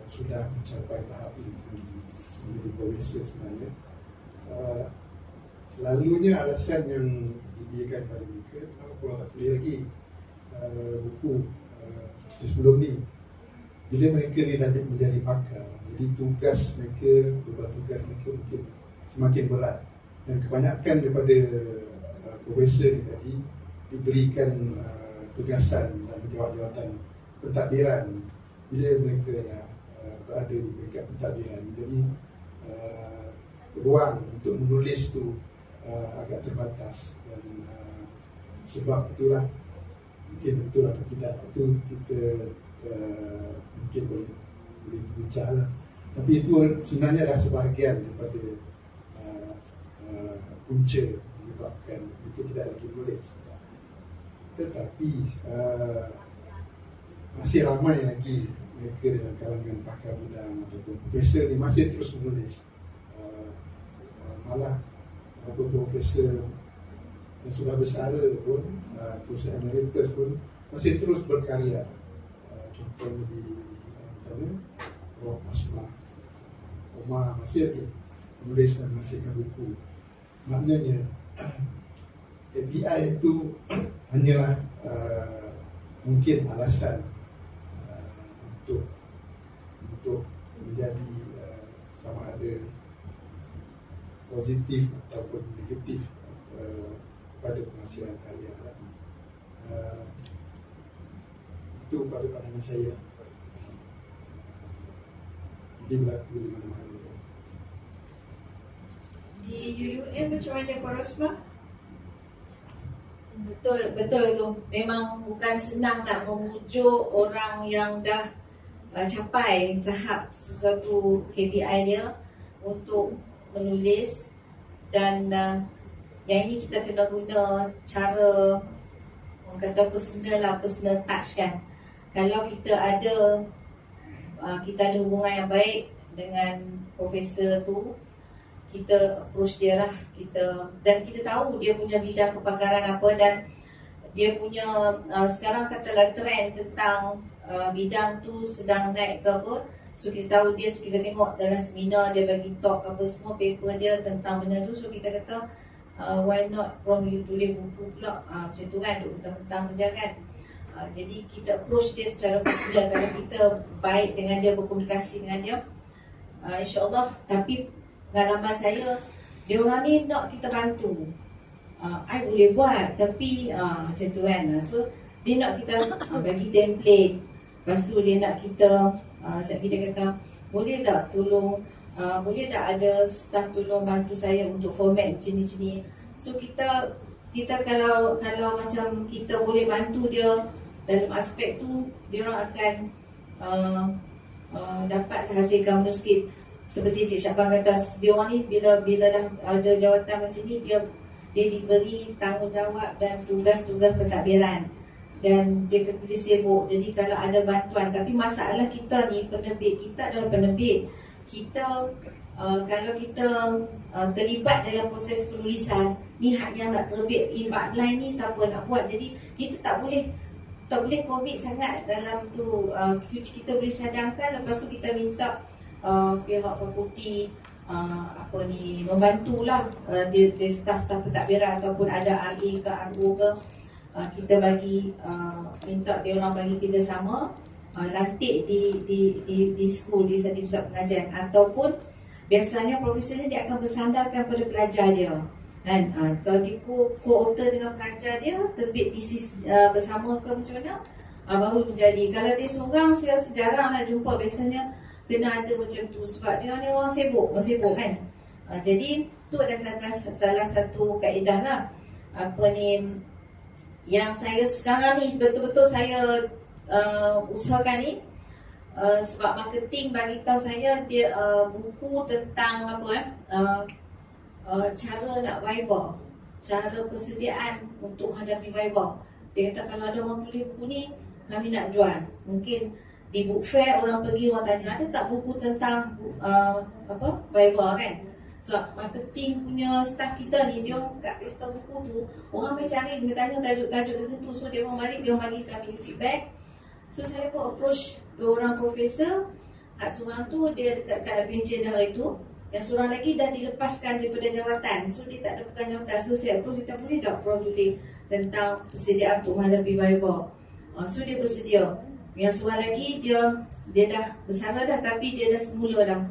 sudah mencapai tahap yang tinggi menjadi profesor sebenarnya. Selalunya alasan yang diberikan pada mereka, kenapa korang tak tulis lagi buku seperti sebelum ni. Bila mereka ni dah menjadi pakar, jadi tugas mereka, beban tugas mereka mungkin semakin berat, dan kebanyakan daripada profesor ni tadi diberikan tugasan dan jawatan pentadbiran bila mereka dah berada di peringkat pentadbiran. Jadi ruang untuk menulis tu agak terbatas, dan sebab itulah mungkin betul atau tidak itu kita mungkin boleh bincang lah. Tapi itu sebenarnya adalah sebahagian daripada punca menyebabkan kita tidak lagi menulis. Tetapi masih ramai lagi mereka dalam kalangan pakar bidang ataupun profesor ni masih terus menulis. Malah profesor yang sudah bersara pun, profesor emeritus pun masih terus berkarya. Contohnya di sana, Prof. Omar masih lagi menulis dan menghasilkan buku. Maknanya API itu hanyalah mungkin alasan untuk menjadi sama ada positif ataupun negatif pada penghasilan karya. Itu pada pandangan saya. Jadi berlaku di mana-mana. Di UUM macam mana Pak Rosmah? Betul itu. Memang bukan senang nak memujuk orang yang dah capai tahap sesuatu KPI dia untuk menulis, dan yang ini kita kena guna cara orang kata personal touch kan. Kalau kita ada hubungan yang baik dengan profesor tu, kita approach dia lah, dan kita tahu dia punya bidang kepakaran apa, dan dia punya sekarang katalah trend tentang bidang tu sedang naik ke apa. So kita tahu dia, kita tengok dalam seminar dia bagi talk apa semua, paper dia tentang benda tu. So kita kata why not from you tulis buku pula, macam tu kan, duk petang-petang saja kan. Jadi kita approach dia secara personal. Kalau kita baik dengan dia, berkomunikasi dengan dia, insyaAllah. Tapi pengalaman saya, dia orang ni nak kita bantu. I boleh buat, tapi macam tu kan. So dia nak kita bagi template. Lepas tu dia nak kita dia kata, boleh tak tolong, boleh tak ada staff tolong bantu saya untuk format macam ni. So kita kalau macam kita boleh bantu dia dalam aspek tu, dia orang akan dapat hasilkan manuskrip. Seperti Cik Syafan kata, dia orang ni bila dah ada jawatan macam ni, dia diberi tanggungjawab dan tugas-tugas pentadbiran, dan dia kata dia sibuk. Jadi kalau ada bantuan, tapi masalah kita ni penerbit, kita adalah penerbit, kita kalau kita terlibat dalam proses penulisan, ni hak yang nak terbit inline ni siapa nak buat. Jadi kita tak boleh komit sangat dalam tu. Kita boleh cadangkan, lepas tu kita minta pihak fakulti membantulah dia staf-staf pentadbiran ataupun ada RA ke RO ke, kita bagi minta dia orang bagi kerjasama, lantik di school, di pusat pengajian, ataupun biasanya profesor ni dia akan bersandarkan pada pelajar dia kan. Kalau dia co-author dengan pelajar dia, terbit thesis bersama ke macam mana, baru menjadi. Kalau dia seorang, saya jarang nak jumpa, biasanya kena ada macam tu sebab dia ni orang sibuk kan. Jadi tu ada salah satu kaedah lah yang saya sekarang ni betul-betul saya usahakan ni. Sebab marketing bagi tahu saya dia buku tentang cara nak Viva, cara persediaan untuk hadapi Viva. Dia kata kalau ada orang tulis buku ni, kami nak jual. Mungkin di book fair orang pergi, orang tanya ada tak buku tentang Viva kan. So marketing punya staff kita ni, dia kat pesta buku tu, orang main cari, dia tanya tajuk-tajuk tertentu. So dia orang balik, dia orang bagi kami feedback. So saya pun approach dua orang profesor. Seorang tu dia dekat PJ dah itu, yang seorang lagi dah dilepaskan daripada jawatan. So dia tak ada bukan jawatan. So saya approach, kita boleh tak tulis tentang persediaan untuk menghadapi Viva. So dia bersedia. Yang seorang lagi dia dah bersara dah, tapi dia dah semula dah.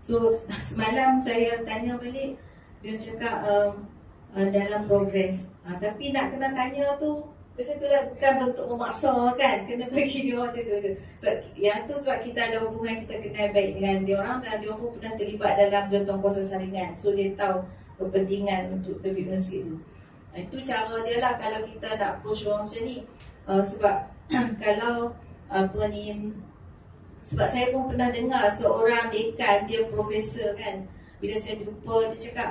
So semalam saya tanya balik, dia cakap dalam progress. Tapi nak kena tanya tu macam tu lah, bukan bentuk memaksa kan, kena bagi dia macam tu je. Sebab kita ada hubungan, kita kenal baik dengan dia orang, dan dia pun pernah terlibat dalam jontong kuasa saringan. So dia tahu kepentingan untuk terbit manuskrip tu. Itu cara dia lah kalau kita nak approach orang macam ni. Sebab kalau sebab saya pun pernah dengar seorang dekan, dia profesor kan, bila saya jumpa dia cakap,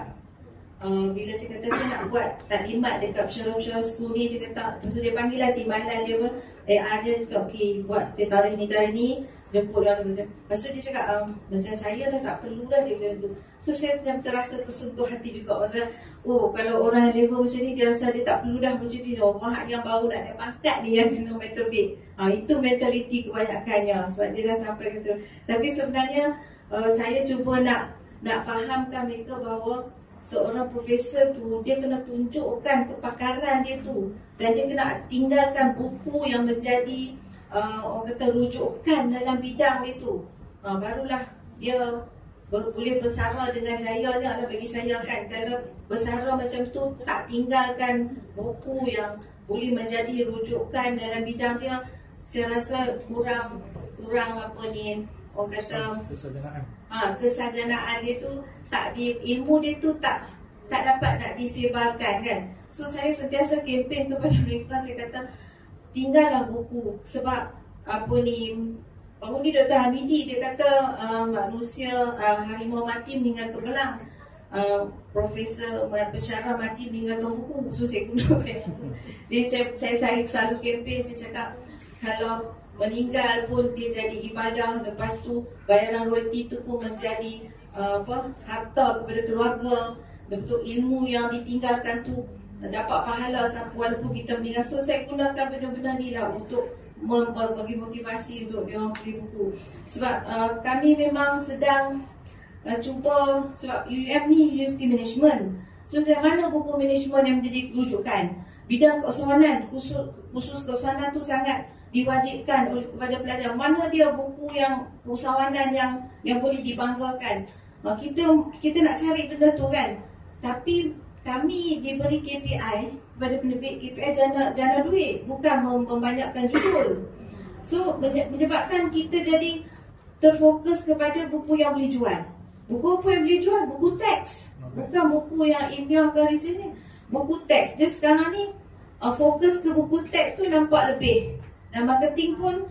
bila saya kata saya nak buat taklimat dekat pesara-pesara school ni, dia kata, lepas tu dia panggil lah timbalan dia dia cakap okey, buat tarikh ni jemput dia macam. Lepas tu dia cakap macam saya dah tak perlu dah dia macam tu. So saya macam terasa tersentuh hati juga, macam kalau orang level macam ni, dia rasa dia tak perlu dah macam ni. Orang yang baru nak naik pangkat ni yang kena main terbit. Itu mentaliti kebanyakannya, sebab dia dah sampai ke tu. Tapi sebenarnya saya cuba nak fahamkan mereka bahawa seorang profesor tu, dia kena tunjukkan kepakaran dia tu, dan dia kena tinggalkan buku yang menjadi orang kata rujukan dalam bidang dia tu. Barulah dia boleh bersara dengan jayanya lah bagi saya kan. Kalau bersara macam tu, tak tinggalkan buku yang boleh menjadi rujukan dalam bidang dia, saya rasa kurang orang kata kesajanaan dia tu, ilmu dia tu tak dapat nak disebarkan kan. So saya sentiasa kempen kepada mereka, saya kata tinggallah buku. Sebab baru ni Dr. Hamidi dia kata manusia harimau mati meninggalkan belang, Profesor Pensyarah mati meninggalkan buku. So saya guna jadi saya selalu kempen, saya cakap kalau meninggal pun dia jadi ibadah, lepas tu bayaran royalti tu pun menjadi harta kepada keluarga. Lepas tu ilmu yang ditinggalkan tu dapat pahala walaupun kita meninggal. So saya gunakan benda-benda ni lah untuk bagi motivasi untuk dia orang beli buku. Sebab kami memang sedang cuba, sebab UM ni University Management. So dari mana buku management yang menjadi rujukan? Bidang keusahawanan, khusus keusahawanan tu sangat diwajibkan kepada pelajar. Mana dia buku yang keusahawanan yang boleh dibanggakan? Kita nak cari benda tu kan. Tapi kami diberi KPI kepada penerbit, KPI jana duit, bukan membanyakkan judul. So menyebabkan kita jadi terfokus kepada buku yang boleh jual. Buku apa yang boleh jual? Buku teks, bukan buku yang ilmiah ke research ni. Buku teks. Jadi sekarang ni fokus ke buku teks tu nampak lebih. Dan marketing pun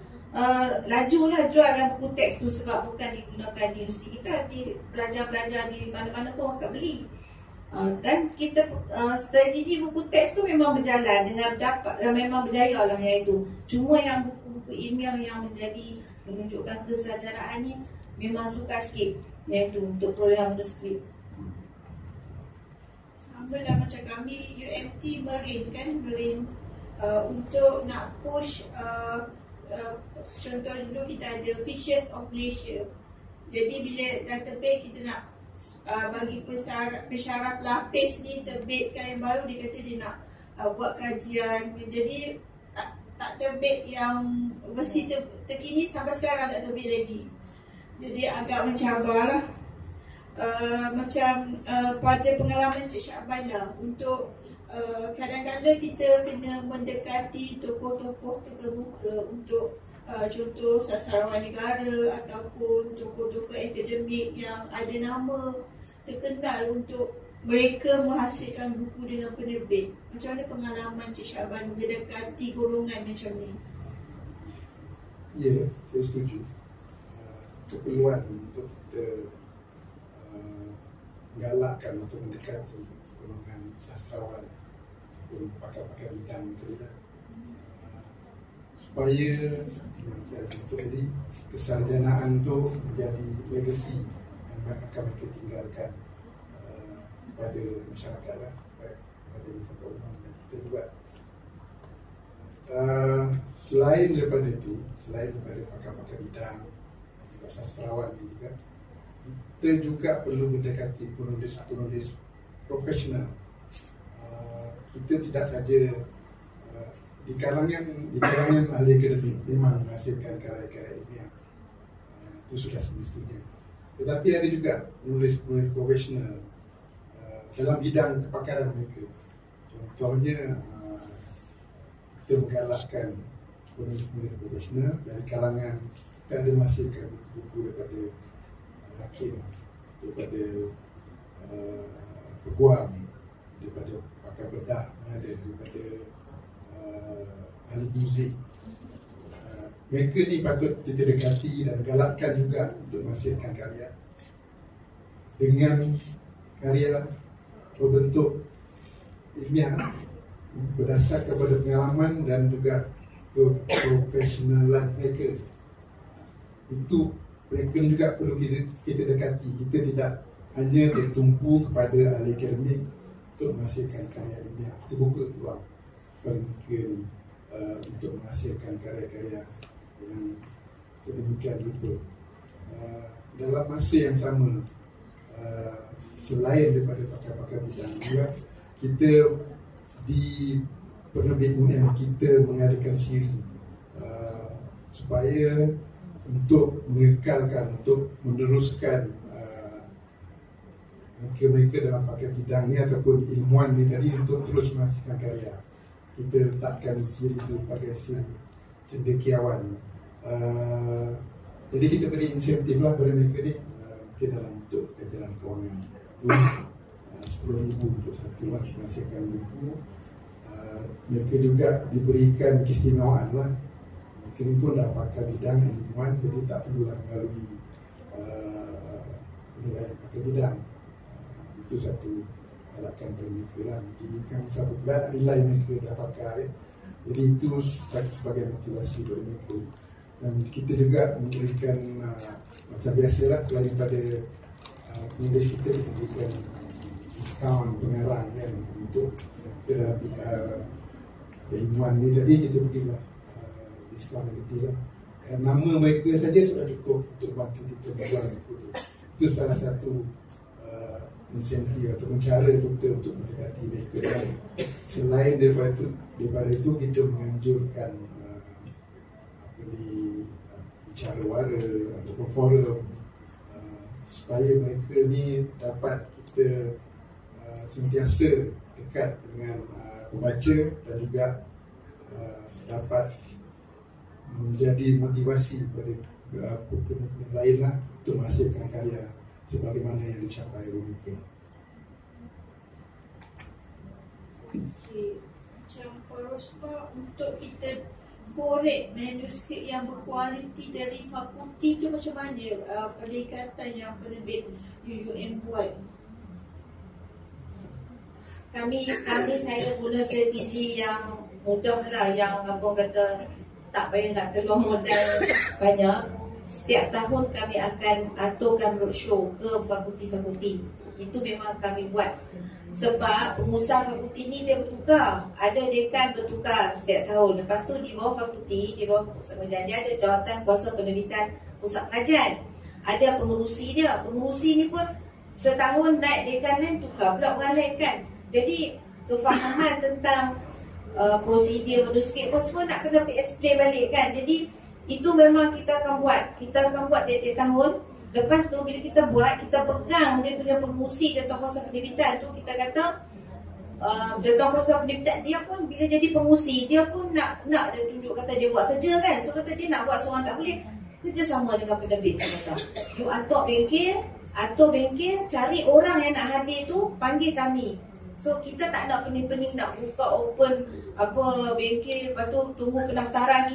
lajulah jual yang buku teks tu, sebab bukan digunakan di universiti kita, di pelajar-pelajar di mana-mana pun akan beli. Dan kita strategi buku teks tu memang berjalan dengan memang berjaya lah yang itu. Cuma yang buku-buku buku ilmiah yang menunjukkan kesejarahannya, memang sukar sikit yang itu untuk perolehan manuskrip. Sama lah macam kami UMT Marine kan, Marine untuk nak push contoh dulu kita ada Fishes of Malaysia. Jadi bila database kita nak bagi pesaraf lapis ni terbitkan yang baru, dia kata dia nak buat kajian. Jadi tak terbit yang versi terkini sampai sekarang tak terbit lagi. Jadi agak mencabar lah. Macam pada pengalaman Cik Syakban lah, untuk kadang-kadang kita kena mendekati tokoh-tokoh terkemuka untuk contoh sastrawan negara ataupun tokoh-tokoh akademik yang ada nama terkenal untuk mereka menghasilkan buku dengan penerbit. Macam mana pengalaman Cik Syakban mendekati golongan macam ni? Ya, saya setuju. Keperluan untuk kita menggalakkan atau mendekati golongan sastrawan ataupun pakar-pakar bidang itu lah. Supaya seperti yang saya sebut tadi, kesarjanaan itu menjadi legasi yang akan mereka tinggalkan pada masyarakat lah, pada masyarakat umum dan kita juga. Selain daripada itu, selain daripada pakar-pakar bidang dan juga sastrawan juga, kita juga perlu mendekati penulis-penulis profesional. Kita tidak saja di kalangan ahli akademik memang menghasilkan karya-karya ilmiah, itu sudah semestinya. Tetapi ada juga penulis-penulis profesional dalam bidang kepakaran mereka. Contohnya kita menggalakkan penulis-penulis profesional dari kalangan kita ada menghasilkan buku daripada hakim, daripada peguam, daripada pakar bedah, daripada ahli muzik. Mereka ni patut kita dekati dan galakkan juga untuk menghasilkan karya dengan karya berbentuk ilmiah berdasarkan pada pengalaman dan juga keprofesionalan mereka. Itu mereka juga perlu kita dekati. Kita tidak hanya tertumpu kepada ahli akademik untuk menghasilkan karya ilmiah. Kita buka peluang kepada mereka ni untuk menghasilkan karya-karya yang sedemikian rupa. Dalam masa yang sama, selain daripada pakar-pakar bidang juga, kita di penerbit UM kita mengadakan siri supaya untuk mengekalkan, untuk meneruskan mereka-mereka dalam pakar bidang ni ataupun ilmuwan ni tadi untuk terus menghasilkan karya. Kita letakkan siri itu sebagai siri cendekiawan. Jadi kita beri insentif lah pada mereka ni, mungkin dalam bentuk ganjaran kewangan RM10,000 untuk satu lah menghasilkan buku. Mereka juga diberikan keistimewaan lah. Mereka ni pun dah pakar bidang ilmuwan, jadi tak perlulah melalui penilaian pakar bidang. Itu satu galakan pada mereka lah. Nanti kan satu bulan nilai mereka dah pakai, jadi itu sebagai motivasi dari mereka. Dan kita juga memberikan macam biasalah, selain pada penulis kita berikan diskaun pengarang kan untuk ilmuwan ni tadi, kita berilah diskaun yang lebih lah. Dan nama mereka saja sudah cukup untuk bantu kita berjual buku tu. Itu salah satu insentif atau cara kita untuk mendekati mereka. Dan selain daripada itu kita menganjurkan bicara wara ataupun forum supaya mereka ni dapat kita sentiasa dekat dengan pembaca dan juga dapat menjadi motivasi kepada penulis lain lah untuk menghasilkan karya sebagaimana yang dicapai oleh mereka. Okay. Macam Rospa, untuk kita korek manuskrip yang berkualiti dari fakulti tu macam mana pendekatan yang penerbit UUM buat? Kami sekarang ni saya guna strategi yang mudah lah, yang abang kata tak payah nak keluar modal banyak. Setiap tahun kami akan aturkan roadshow ke fakulti-fakulti. Itu memang kami buat. Sebab pengurusan fakulti ni dia bertukar. Ada dekan bertukar setiap tahun. Lepas tu di bawah fakulti, di bawah pusat pengajian, dia ada jawatan kuasa penerbitan pusat pengajian. Ada pengurusi dia. Pengurusi ni pun setahun naik dekan lain, tukar pula pengalihkan. Jadi kefahaman tentang prosedur manuskrip pun semua nak kena explain balik kan. Jadi itu memang kita akan buat. Kita akan buat tiap-tiap tahun. Lepas tu bila kita buat, kita pegang dia punya pengurusi dan kuasa penerbitan tu, kita kata jawatan kuasa penerbitan dia pun bila jadi pengurusi, dia pun nak dia tunjuk kata dia buat kerja kan. So kata dia nak buat seorang tak boleh, kerjasama dengan penerbit. Saya kata you atur bengkel, cari orang yang nak hadir tu, panggil kami. So kita tak nak pening-pening nak buka open apa bengkel, lepas tu tunggu pendaftaran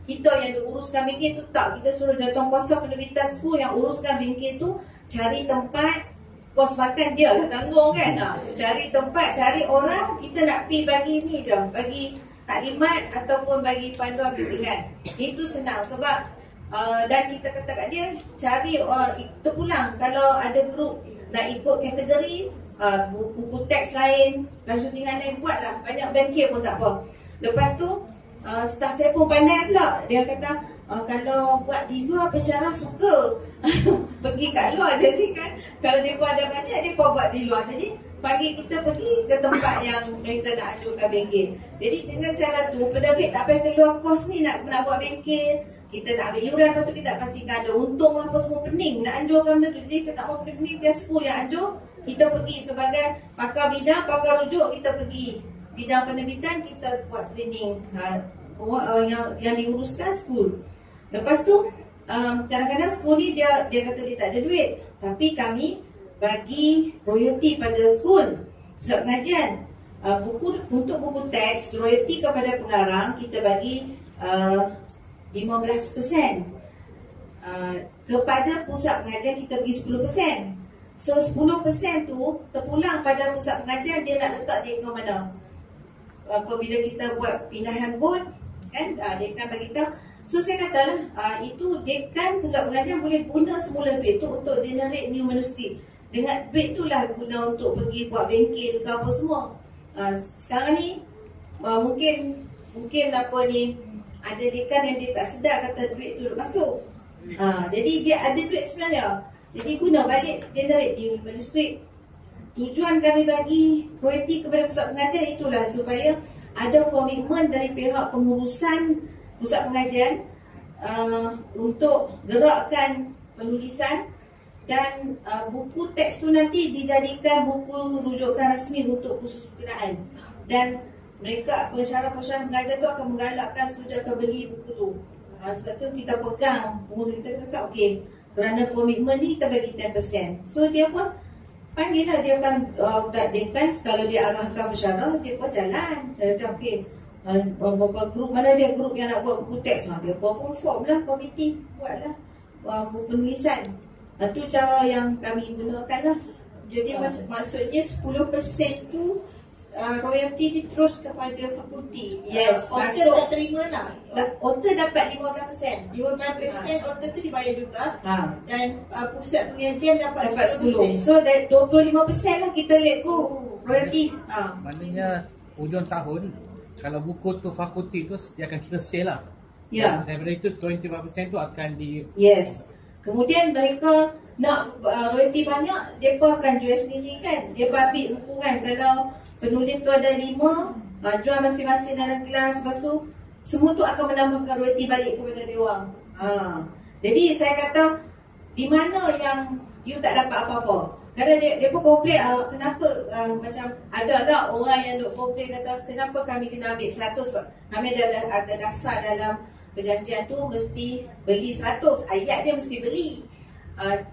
kita yang uruskan bengkel tu, tak. Kita suruh jawatan kuasa penerbitan school yang uruskan bengkel tu, cari tempat, kos makan dia lah tanggung kan. Cari tempat, cari orang, kita nak pergi bagi ni je, bagi taklimat ataupun bagi panduan bimbingan. Itu senang sebab dan kita kata kat dia, cari terpulang kalau ada grup nak ikut kategori, buku teks lain dan syutingan lain, buatlah. Banyak bengkel pun tak apa. Lepas tu staff saya pun pandai pula. Dia kata kalau buat di luar pensyarah suka pergi kat luar. Jadi kan kalau dia pun ada bajet, dia pun buat di luar. Jadi pagi kita pergi ke tempat yang kita nak ajukan bengkel. Jadi dengan cara tu penerbit tak payah keluar kos ni nak buat bengkel. Kita nak ambil yuran, lepas tu kita pastikan ada untung apa semua, pening nak anjurkan benda tu. Jadi saya tak mau pening biar school yang anjur. Kita pergi sebagai pakar bidang, pakar rujuk, kita pergi bidang penerbitan, kita buat training yang diuruskan school. Lepas tu kadang-kadang school ni dia kata dia tak ada duit, tapi kami bagi royalty pada school, pusat pengajian. Untuk buku teks, royalty kepada pengarang kita bagi 15%. Kepada pusat pengajian kita bagi 10%. So 10% tu terpulang pada pusat pengajian, dia nak letak dia ke mana. Apabila kita buat pindahan bot kan, dekan bagi tahu. So saya katalah itu dekan pusat pengajian boleh guna semula duit tu untuk generate new manuskrip. Dengan duit tu lah guna untuk pergi buat bengkel ke apa semua. Sekarang ni mungkin apa ni, ada dekan yang dia tak sedar kata duit tu masuk. Jadi dia ada duit sebenarnya. Jadi guna balik generate new manuskrip. Tujuan kami bagi royalty kepada pusat pengajian itulah supaya ada komitmen dari pihak pengurusan pusat pengajian untuk gerakkan penulisan dan buku teks tu nanti dijadikan buku rujukan rasmi untuk khusus berkenaan. Dan mereka pensyarah-pensyarah pengajian tu akan menggalakkan setuju akan beli buku tu. Sebab tu kita pegang, pengurusan kita kata okey, kerana komitmen ni kita bagi 10%. So dia pun panggil lah, dia akan dekan, kalau dia arahkan pensyarah, dia pun jalan. Dia kata okey, beberapa grup, mana dia grup yang nak buat buku teks, dia pun form lah komiti, buatlah buku penulisan. Itu cara yang kami gunakan lah. Jadi maksudnya 10% tu royalty terus kepada fakulti. Yes, author tak terima lah. Author dapat 15%. 15% author tu dibayar juga. Dan pusat pengajian dapat 10%. So that 25% lah kita let go royalty. Maknanya hujung tahun kalau buku tu fakulti tu dia akan kita sale lah. Ya. Daripada itu 25% tu akan di. Yes. Kemudian mereka nak royalty banyak, mereka akan jual sendiri kan. Dia ambil buku kan, kalau penulis tu ada 5, jual masing-masing dalam kelas. Lepas tu semua tu akan menambahkan royalty balik kepada dia orang. Jadi saya kata, di mana yang you tak dapat apa-apa. Kadang dia pun komplain, kenapa macam ada lah orang yang duk komplain kata kenapa kami kena ambil 100 sebab kami ada dasar dalam perjanjian tu mesti beli 100. Ayat dia mesti beli.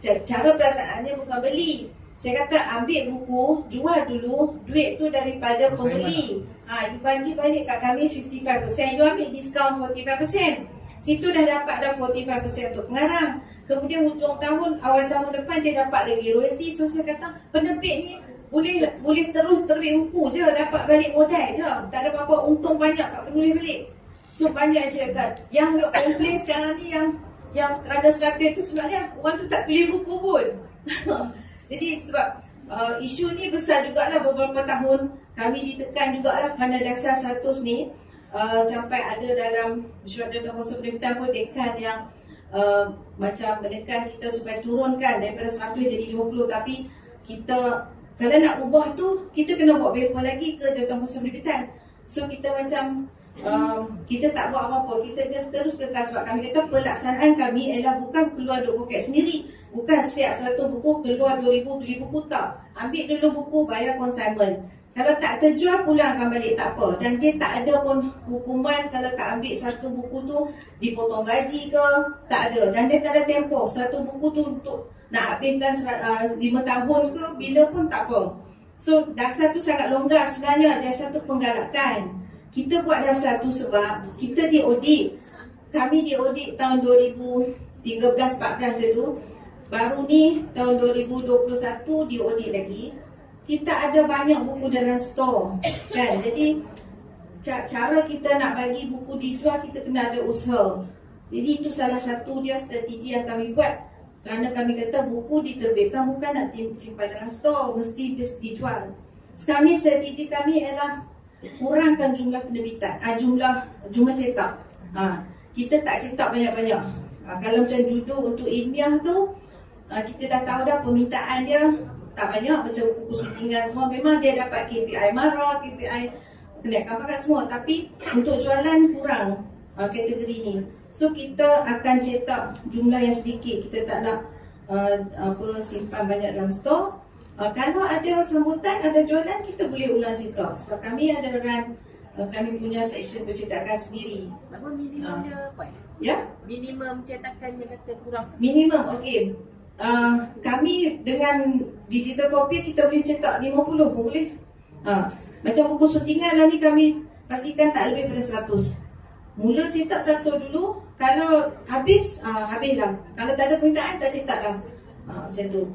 Cara pelaksanaannya bukan beli. Saya kata ambil buku, jual dulu, duit tu daripada pembeli. You bagi balik kat kami 55%, you ambil diskaun 45%. Situ dah dapat dah 45% untuk pengarang. Kemudian hujung tahun, awal tahun depan dia dapat lagi royalty. So saya kata penerbit ni boleh terus terbit buku je, dapat balik modal je. Tak ada apa-apa untung banyak kat penulis balik. So banyak cerita. Yang komplain sekarang ni yang ada 100 itu sebenarnya orang tu tak beli buku pun. Jadi sebab isu ni besar jugalah beberapa tahun. Kami ditekan jugalah kerana dasar 100 ni sampai ada dalam mesyuarat Jawatan Penerbitan pun dekan yang macam menekan kita supaya turunkan daripada 100 jadi 50. Tapi kita kalau nak ubah tu kita kena buat paper lagi ke Jawatan Penerbitan. So kita macam kita tak buat apa-apa, kita just terus kekal sebab kami kata pelaksanaan kami ialah bukan keluar duit poket sendiri, bukan siap 100 buku keluar 2,000 beli buku, tak. Ambil dulu buku, bayar consignment. Kalau tak terjual pulangkan balik tak apa, dan dia tak ada pun hukuman kalau tak ambil 1 buku tu dipotong gaji ke, tak ada. Dan dia tak ada tempoh, 1 buku tu untuk nak habiskan 5 tahun ke bila pun tak apa. So dasar tu sangat longgar sebenarnya, dasar tu penggalakan. Kita buat dasar tu sebab kita diaudit. Kami diaudit tahun 2013-14 macam tu. Baru ni tahun 2021 diaudit lagi. Kita ada banyak buku dalam store kan. Jadi cara kita nak bagi buku dijual, kita kena ada usaha. Jadi itu salah satu dia strategi yang kami buat. Kerana kami kata buku diterbitkan bukan nak simpan dalam store, mesti dijual. Sekarang ni strategi kami ialah kurangkan jumlah penerbitan, jumlah cetak. Kita tak cetak banyak-banyak. Kalau macam judul untuk ilmiah tu, kita dah tahu dah permintaan dia tak banyak, macam buku syutingan semua memang dia dapat KPI marah, KPI kenaikan pangkat semua, tapi untuk jualan kurang kategori ni. So kita akan cetak jumlah yang sedikit, kita tak nak simpan banyak dalam store. Kalau ada sambutan, ada jualan, kita boleh ulang cetak. Sebab kami ada run, kami punya section percetakan sendiri. Apa minimum dia apa? Ya? Minimum cetakan yang kata kurang. Minimum, okey. Kami dengan digital copy kita boleh cetak 50 pun boleh. Macam buku syutingan lah ni kami pastikan tak lebih daripada 100. Mula cetak 100 dulu, kalau habis, habislah. Kalau tak ada permintaan, tak cetak dah. Macam tu.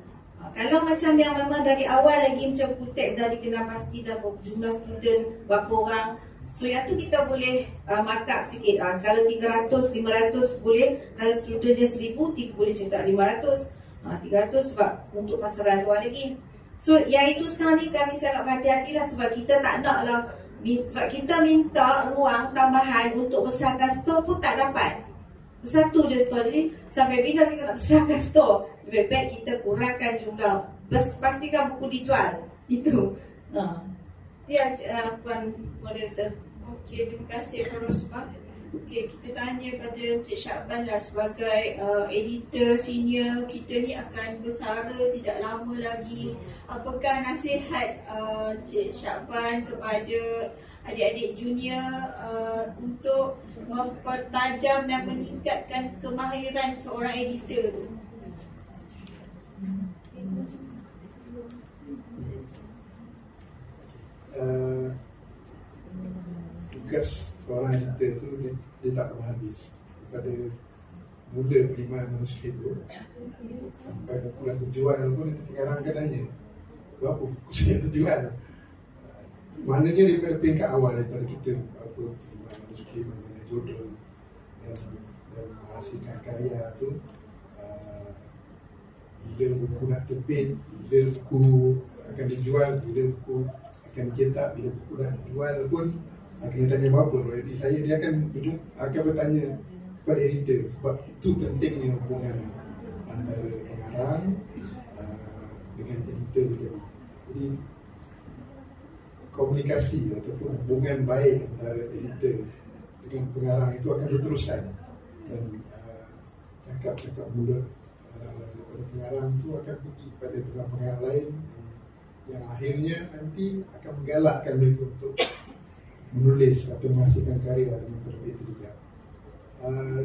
Kalau macam yang memang dari awal lagi macam Kutek dah dikenal pasti dah jumlah student berapa orang. So yang tu kita boleh markup sikit. Kalau 300, 500 boleh. Kalau student dia 1,000, boleh cetak 500. 300 sebab untuk pasaran luar lagi. So yang itu sekarang ni kami sangat berhati-hati lah sebab kita tak nak lah. Kita minta ruang tambahan untuk besarkan store pun tak dapat. Satu je store. Jadi sampai bila kita nak besarkan store, lebih baik kita kurangkan jumlah. Pastikan buku dijual. Itu. Dia Puan Moderator. Okey, terima kasih Puan Rosmah. Okey, kita tanya pada Encik Syakban lah sebagai editor senior kita ni akan bersara tidak lama lagi. Apakah nasihat Encik Syakban kepada adik-adik junior untuk mempertajam dan meningkatkan kemahiran seorang editor tu? Tugas seorang editor tu dia tak pernah habis. Daripada mula penerimaan manuskrip tu sampai buku dah terjual pun pengarang akan tanya berapa buku saya terjual. Maknanya daripada peringkat awal, daripada kita penerimaan manuskrip, mana judul dan menghasilkan karya tu, bila buku nak terbit, bila buku akan dijual, bila buku akan dicetak, bila buku dah dijual pun kena tanya berapa. Jadi saya dia akan bertanya kepada editor sebab itu pentingnya hubungan antara pengarang dengan editor tadi. Jadi komunikasi ataupun hubungan baik antara editor dengan pengarang itu akan berterusan dan cakap-cakap mulut daripada pengarang itu akan pergi kepada pengarang lain yang akhirnya nanti akan menggalakkan mereka untuk menulis atau menghasilkan karya dengan penerbit terlibat.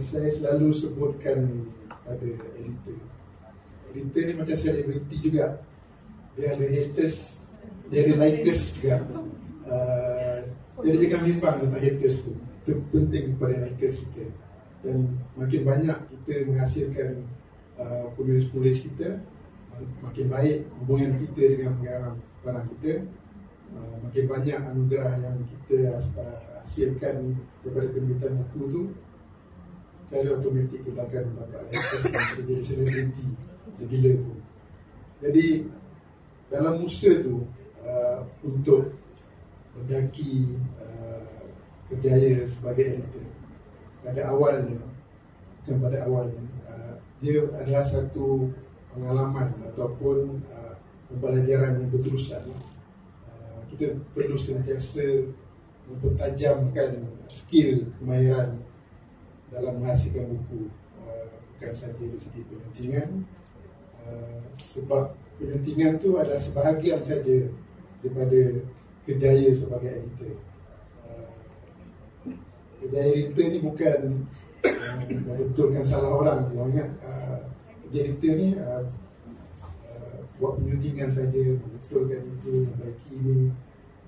Saya selalu sebutkan pada editor. Editor ni macam selebriti juga. Dia ada haters, dia ada likers juga. Jadi jangan bimbang tentang haters tu. Itu penting kepada likers kita. Dan makin banyak kita menghasilkan penulis-penulis kita, makin baik hubungan kita dengan pengarang kita, makin banyak anugerah yang kita hasilkan daripada penerbitan buku tu, secara automatik kita akan dapat license dan kita jadi selebriti bila pun. Jadi dalam usaha tu untuk mendaki berjaya sebagai editor, pada awalnya dia adalah satu pengalaman ataupun pembelajaran yang berterusan. Kita perlu sentiasa mempertajamkan skill kemahiran dalam menghasilkan buku, bukan saja dari segi penyuntingan, sebab penyuntingan tu adalah sebahagian saja daripada kejayaan sebagai editor. Kejayaan editor ni bukan membetulkan salah orang. Ingat editor ni buat penyuntingan saja, membetulkan itu, membaiki ini.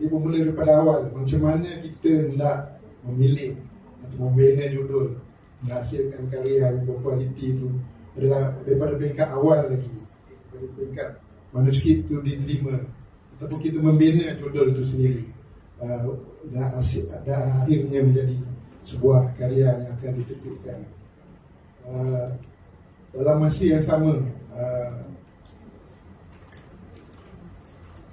Dia bermula daripada awal. Macam mana kita nak memilih atau membina judul, menghasilkan karya yang berkualiti itu adalah daripada peringkat awal lagi, daripada peringkat manuskrip itu diterima ataupun kita membina judul itu sendiri, dan akhirnya menjadi sebuah karya yang akan diterbitkan. Dalam masa yang sama,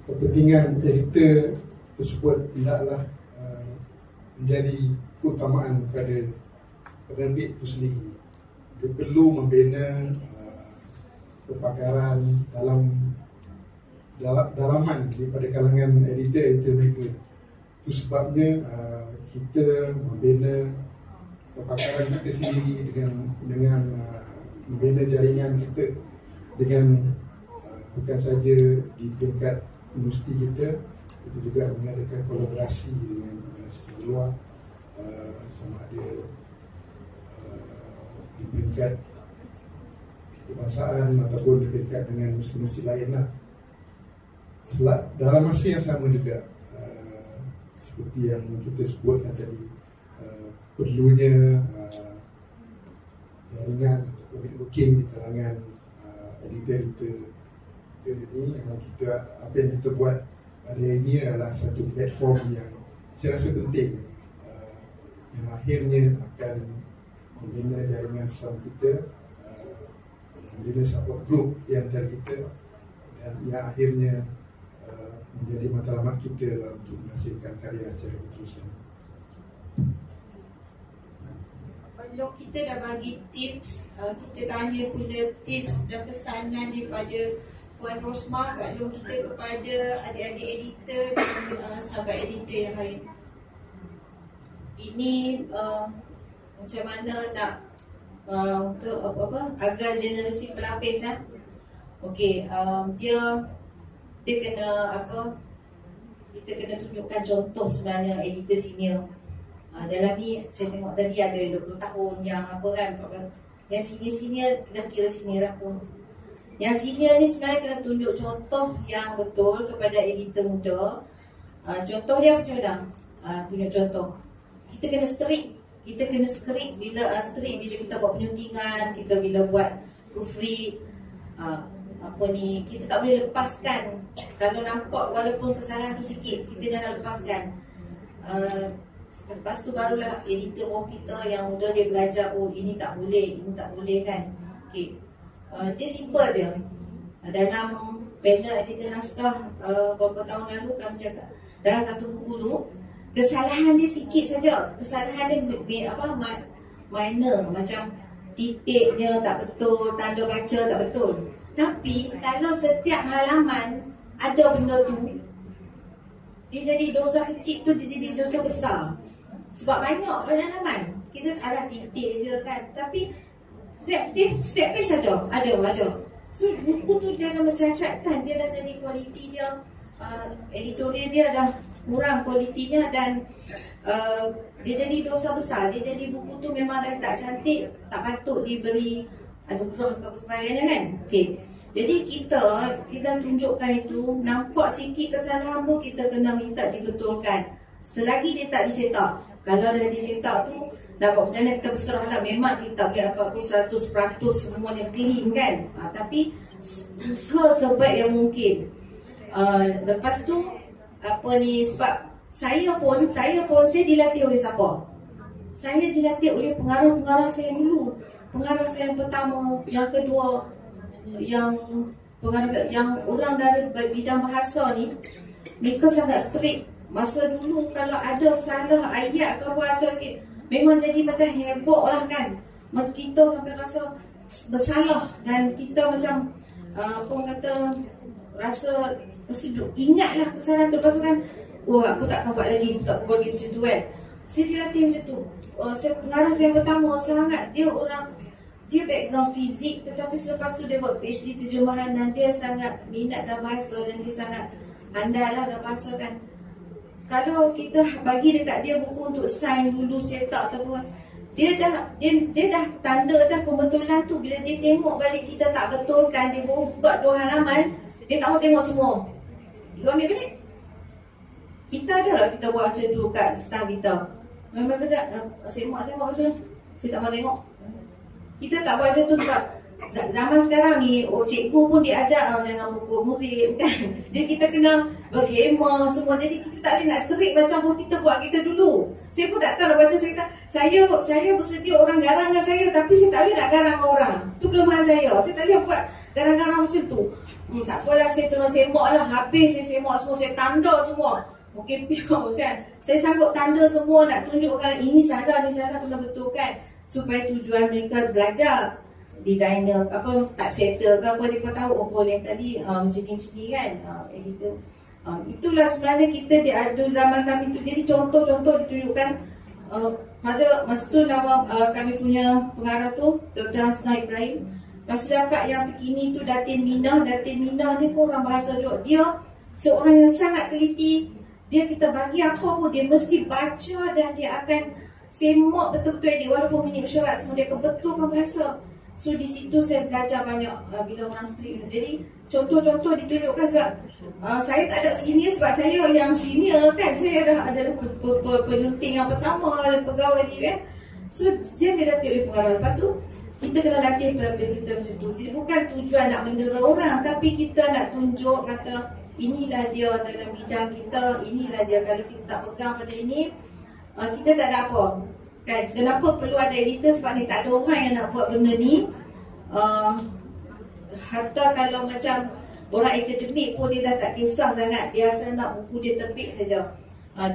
kepentingan editor tersebut tidaklah menjadi keutamaan pada penerbit itu sendiri. Dia perlu membina kepakaran dalaman daripada kalangan editor mereka. Itu sebabnya kita membina kepakaran kita sendiri dengan membina jaringan kita, dengan bukan saja di tingkat industri kita juga mengadakan kolaborasi dengan organisasi luar, sama ada di peringkat kebangsaan ataupun di peringkat dengan industri lain lah. Dalam masa yang sama juga, seperti yang kita sebutkan tadi, perlunya jaringan networking di kalangan editor-editor ini. Apa yang kita buat pada ini adalah satu platform yang saya rasa penting, yang akhirnya akan membina jaringan sesama kita, membina support group di antara kita, dan yang akhirnya menjadi matlamat kita lah untuk menghasilkan karya secara berterusan. Kalau kita dah bagi tips, kita tanya pula tips dan pesanan daripada Puan Rosmah, kalau kita kepada adik-adik editor dan sahabat editor yang lain. Ini macam mana nak untuk agar generasi pelapis okey, dia kena kita kena tunjukkan contoh sebenarnya editor senior. Dalam ni saya tengok tadi ada 20 tahun yang yang senior dah kira senior lah tu. Yang senior ni sebenarnya kena tunjuk contoh yang betul kepada editor muda. Contoh dia macam mana? Tunjuk contoh. Kita kena strict bila kita buat penyuntingan, kita bila buat proofread, kita tak boleh lepaskan. Kalau nampak walaupun kesalahan tu sikit, kita jangan lepaskan. Lepas tu barulah editor bawah kita yang muda dia belajar, ini tak boleh kan. Okay. Dia simple je. Dalam panel editor naskah beberapa tahun lalu kami cakap, dalam satu buku tu kesalahan dia sikit saja. Kesalahan dia minor, macam titiknya tak betul, tanda baca tak betul. Tapi kalau setiap halaman ada benda tu, dia jadi dosa kecil tu, dia jadi dosa besar. Sebab banyak halaman, kita ada titik je kan. Tapi setiap page ada. So buku tu dia dah mencacatkan, dia dah jadi kualiti dia, editorial dia dah kurang kualitinya, dan dia jadi dosa besar. Dia jadi buku tu memang dah tak cantik, tak patut diberi anugerah ke apa sebagainya kan. Okay. Jadi kita tunjukkan itu, nampak sikit kesalahan pun kita kena minta dibetulkan selagi dia tak dicetak. Kalau dah dicetak tu, dah buat macam mana kita berserah lah. Memang kita boleh dapat 100% semuanya clean kan. Tapi usaha sebaik yang mungkin. Lepas tu apa ni, sebab saya pun saya dilatih oleh siapa? Saya dilatih oleh pengarah-pengarah saya dulu. Pengarah saya yang pertama, yang kedua, yang pengarah yang orang dari bidang bahasa ni, mereka sangat strict. Masa dulu kalau ada salah ayat ke apa sikit, memang jadi macam heboh lah kan. Kita sampai rasa bersalah dan kita macam apa orang kata, rasa ingatlah kesalahan tu. Lepas tu kan, aku takkan buat lagi, tak buat lagi macam tu kan. Saya dilatih macam tu. Pengarah saya yang pertama sangat, dia background fizik, tetapi selepas tu dia buat PhD terjemahan dan dia sangat minat dalam bahasa dan dia sangat andal lah dalam bahasa kan. Kalau kita bagi dekat dia buku untuk sign dulu, cetak ataupun, dia dah tanda dah pembetulan tu. Bila dia tengok balik kita tak betulkan, dia buat 2 halaman, dia tak mau tengok semua. Dia ambil balik. Kita ada lah kita buat macam tu kat staff kita. Memang betul, semak betul. Saya tak mau tengok. Kita tak buat macam tu sebab zaman sekarang ni, cikgu pun diajar jangan pukul murid kan. Jadi kita kena berhemah semua. Jadi kita tak boleh nak strict macam kita buat kita dulu. Saya pun tak tahu nak baca cerita. Saya bersedia orang garang dengan saya, tapi saya tak boleh nak garang dengan orang. Tu kelemahan saya. Saya tak boleh buat garang-garang macam tu. Tak apalah, saya terus semak lah. Habis saya semak semua, saya tanda semua. Mungkin macam saya sanggup tanda semua, nak tunjukkan ini salah, kena betulkan. Supaya tujuan mereka belajar designer apa, typesetter ke apa, dia tahu boleh tadi macam ni kan. Gitu. Itulah sebenarnya kita ada zaman kami tu. Jadi contoh-contoh ditunjukkan pada masa tu. Nama kami punya pengarah tu Dr. Hasna Ibrahim. Lepas tu dapat yang terkini tu Datin Mina. Datin Mina ni pun orang bahasa juga. Dia seorang yang sangat teliti. Dia kita bagi apa pun dia mesti baca dan dia akan semak betul-betul dia. Walaupun minit mesyuarat semua, dia akan betulkan bahasa. So di situ saya belajar banyak bila orang strict. Jadi contoh-contoh ditunjukkan sebab saya tak ada senior, sebab saya yang senior kan. Saya dah ada penyunting yang pertama, pegawai ni kan. So dia latih oleh pengarah. Lepas tu kita kena latih pelapis kita macam tu. Jadi bukan tujuan nak mendera orang, tapi kita nak tunjuk kata inilah dia dalam bidang kita, inilah dia. Kalau kita tak pegang pada ini, kita tak ada apa kan. Kenapa perlu ada editor? Sebab ni tak ada orang yang nak buat benda ni. Hatta kalau macam orang akademik pun dia dah tak kisah sangat. Dia asal nak buku dia terbit saja.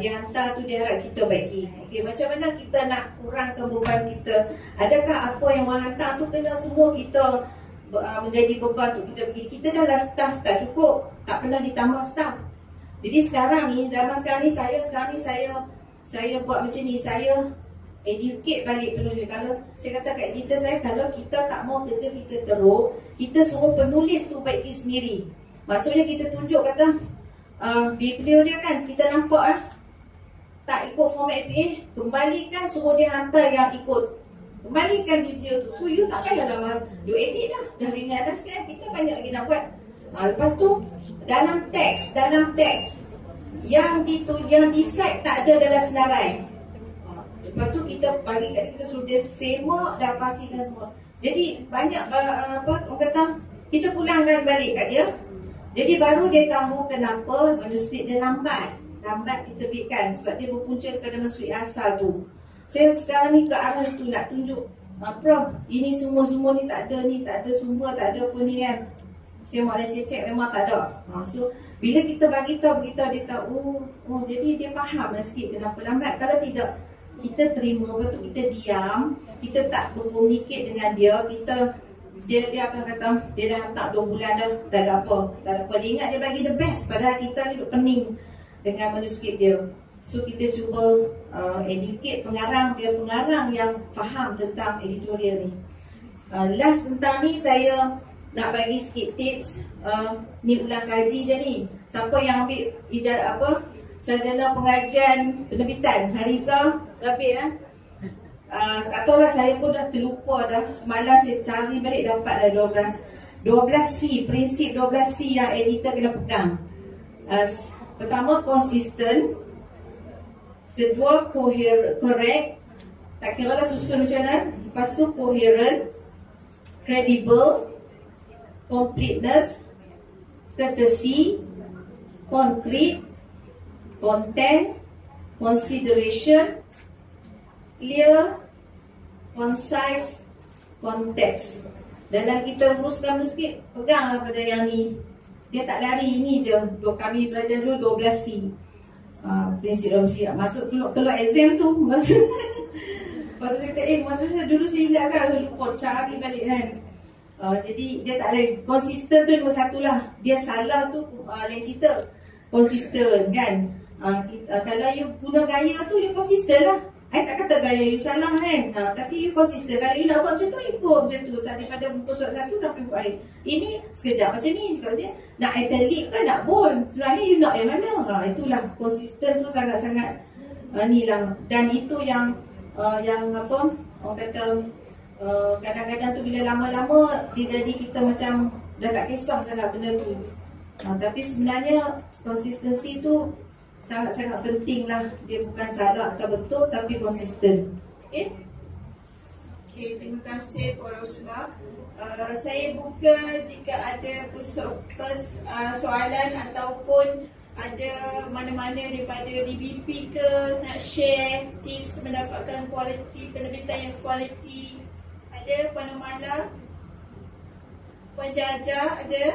Dia hantar tu, dia harap kita baiki. Okay, macam mana kita nak kurangkan beban kita? Adakah apa yang orang hantar tu kena semua kita menjadi beban tu kita pergi? Kita dah lah staff tak cukup, tak pernah ditambah staff. Jadi sekarang ni, zaman sekarang ni, saya buat macam ni. Saya educate balik penulis. Kalau saya kata kat editor saya, kalau kita tak mau kerja kita teruk, kita suruh penulis tu baiki sendiri. Maksudnya kita tunjuk kata beliau dia kan, kita nampak tak ikut format APA, kembalikan, suruh dia hantar yang ikut. Kembalikan video tu. So you tak payah lah, you edit dah ringan dah sekarang. Kita banyak lagi nak buat. Lepas tu dalam teks yang decide tak ada dalam senarai. Lepas tu kita bagi kat kita, suruh dia semak dan pastikan semua. Jadi banyak orang kata kita pulangkan balik kat dia. Jadi baru dia tahu kenapa manuskrip dia lambat diterbitkan, sebab dia berpunca pada manuskrip asal tu. Saya sekarang ni ke arah tu nak tunjuk, Prof, ini semua ni tak ada sumber, tak ada apa ni kan. Saya Malaysia check memang tak ada. So bila kita beritahu dia tahu, jadi dia faham lah sikit kenapa lambat. Kalau tidak, kita terima, lepas tu kita diam, kita tak berkomunikasi dengan dia, dia akan kata dia dah hantar 2 bulan dah, tak ada apa. Dia ingat dia bagi the best, padahal kita ni duk pening dengan manuskrip dia. So kita cuba educate pengarang yang faham tentang editorial ni. Last tentang ni saya nak bagi sikit tips. Ni ulang kaji je ni. Siapa yang ambil sarjana pengajian penerbitan, Hariza Rabi tak tahulah, saya pun dah terlupa dah. Semalam saya cari balik, dapat dah 12C, prinsip 12C yang editor kena pegang. Pertama, konsisten. Kedua, correct. Tak kira lah susun macam mana. Lepas tu, coherent, credible, completeness, courtesy, concrete, content, consideration, clear, concise, context. Dalam kita uruskan sikit, peganglah pada yang ni. Dia tak lari, ni je. Kami belajar dulu 12C. Prinsip 12C. Masuk keluar exam tu. Lepas tu saya kata, maksudnya dulu saya ingat saya lupa cari balik kan. Jadi dia tak lari. Konsisten tu nombor satu lah. Dia salah tu lain cerita. Konsisten kan. Kalau you guna gaya tu, you konsisten lah. I tak kata gaya you salah kan, tapi you konsisten. Kalau you nak buat macam tu, you buat macam tu. Daripada buku surat 1 sampai buku akhir. Ini sekejap macam ni. Kalau dia nak italic ke nak bold, sebenarnya you nak yang mana. Itulah konsisten tu sangat-sangat ni lah. Dan itu yang apa, orang kata kadang-kadang tu bila lama-lama dia jadi kita macam dah tak kisah sangat benda tu. Tapi sebenarnya konsistensi tu sangat-sangat penting lah. Dia bukan salah atau betul, tapi konsisten. Okay? Okay, terima kasih Puan Rosmah. Saya buka jika ada soalan ataupun ada mana-mana daripada DBP ke nak share tips mendapatkan kualiti penerbitan yang kualiti. Ada Puan Amala? Puan Jaja ada?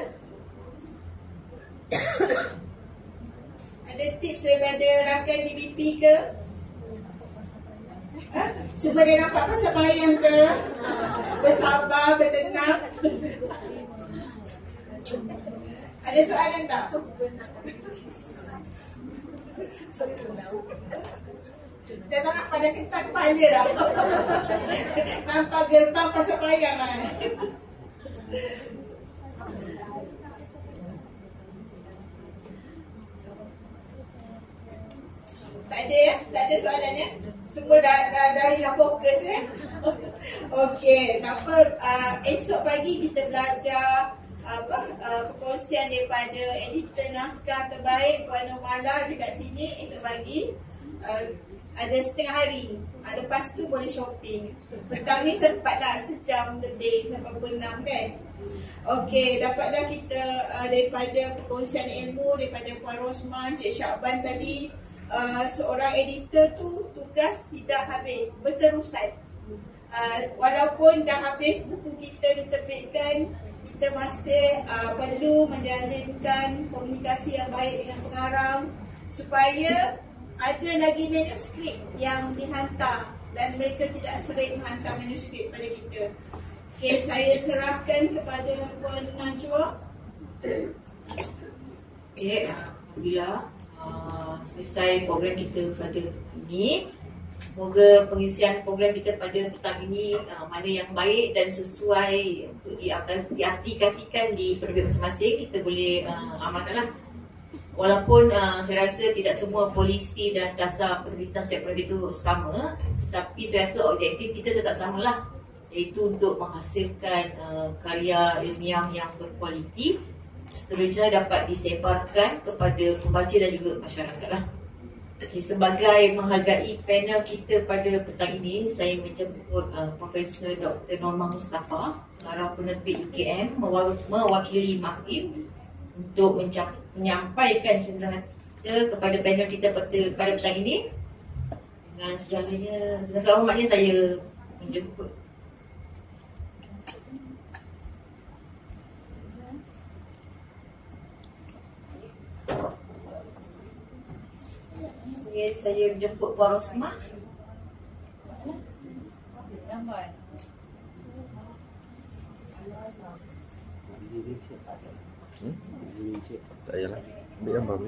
Ada tips daripada rakan DBP ke? Cuma dia nampak pasal bayang ke? Bersabar, bertenang. Ada soalan tak? Dia tak nampak dah ketak kepala dah. Nampak gerbang pasal bayang lah. Tak ada ya? Tak ada soalan ya? Semua dah hilang fokus ya? Okey, tak apa. Esok pagi kita belajar perkongsian daripada editor naskah terbaik Puan Amala dekat sini esok pagi. Ada setengah hari. Lepas tu boleh shopping. Petang ni sempatlah sejam lebih sampai pukul 6 kan? Okey, dapatlah kita daripada perkongsian ilmu daripada Puan Rosmah, Cik Syakban tadi. Seorang editor tu tugas tidak habis, berterusan. Walaupun dah habis buku kita diterbitkan, kita masih perlu menjalinkan komunikasi yang baik dengan pengarang supaya ada lagi manuskrip yang dihantar dan mereka tidak sering menghantar manuskrip pada kita. Okey, saya serahkan kepada Puan Najwa. Okey, Alhamdulillah. Selesai program kita pada ini. Semoga pengisian program kita pada petang ini mana yang baik dan sesuai untuk diaplikasikan di penerbit masing-masing, kita boleh amalkanlah. Walaupun saya rasa tidak semua polisi dan dasar penerbitan setiap penerbit itu sama, tapi saya rasa objektif kita tetap samalah, iaitu untuk menghasilkan karya ilmiah yang berkualiti, seterusnya dapat disebarkan kepada pembaca dan juga masyarakat lah. Okay, sebagai menghargai panel kita pada petang ini, saya menjemput Profesor Dr. Norma Mustafa, pengarah penerbit UKM, mewakili MAFIM untuk menyampaikan cenderamata kepada panel kita pada petang ini. Dengan segalanya, dengan segala hormatnya saya menjemput. Okay, saya menjemput Puan Rosmah. Tak payahlah. Ambil gambar.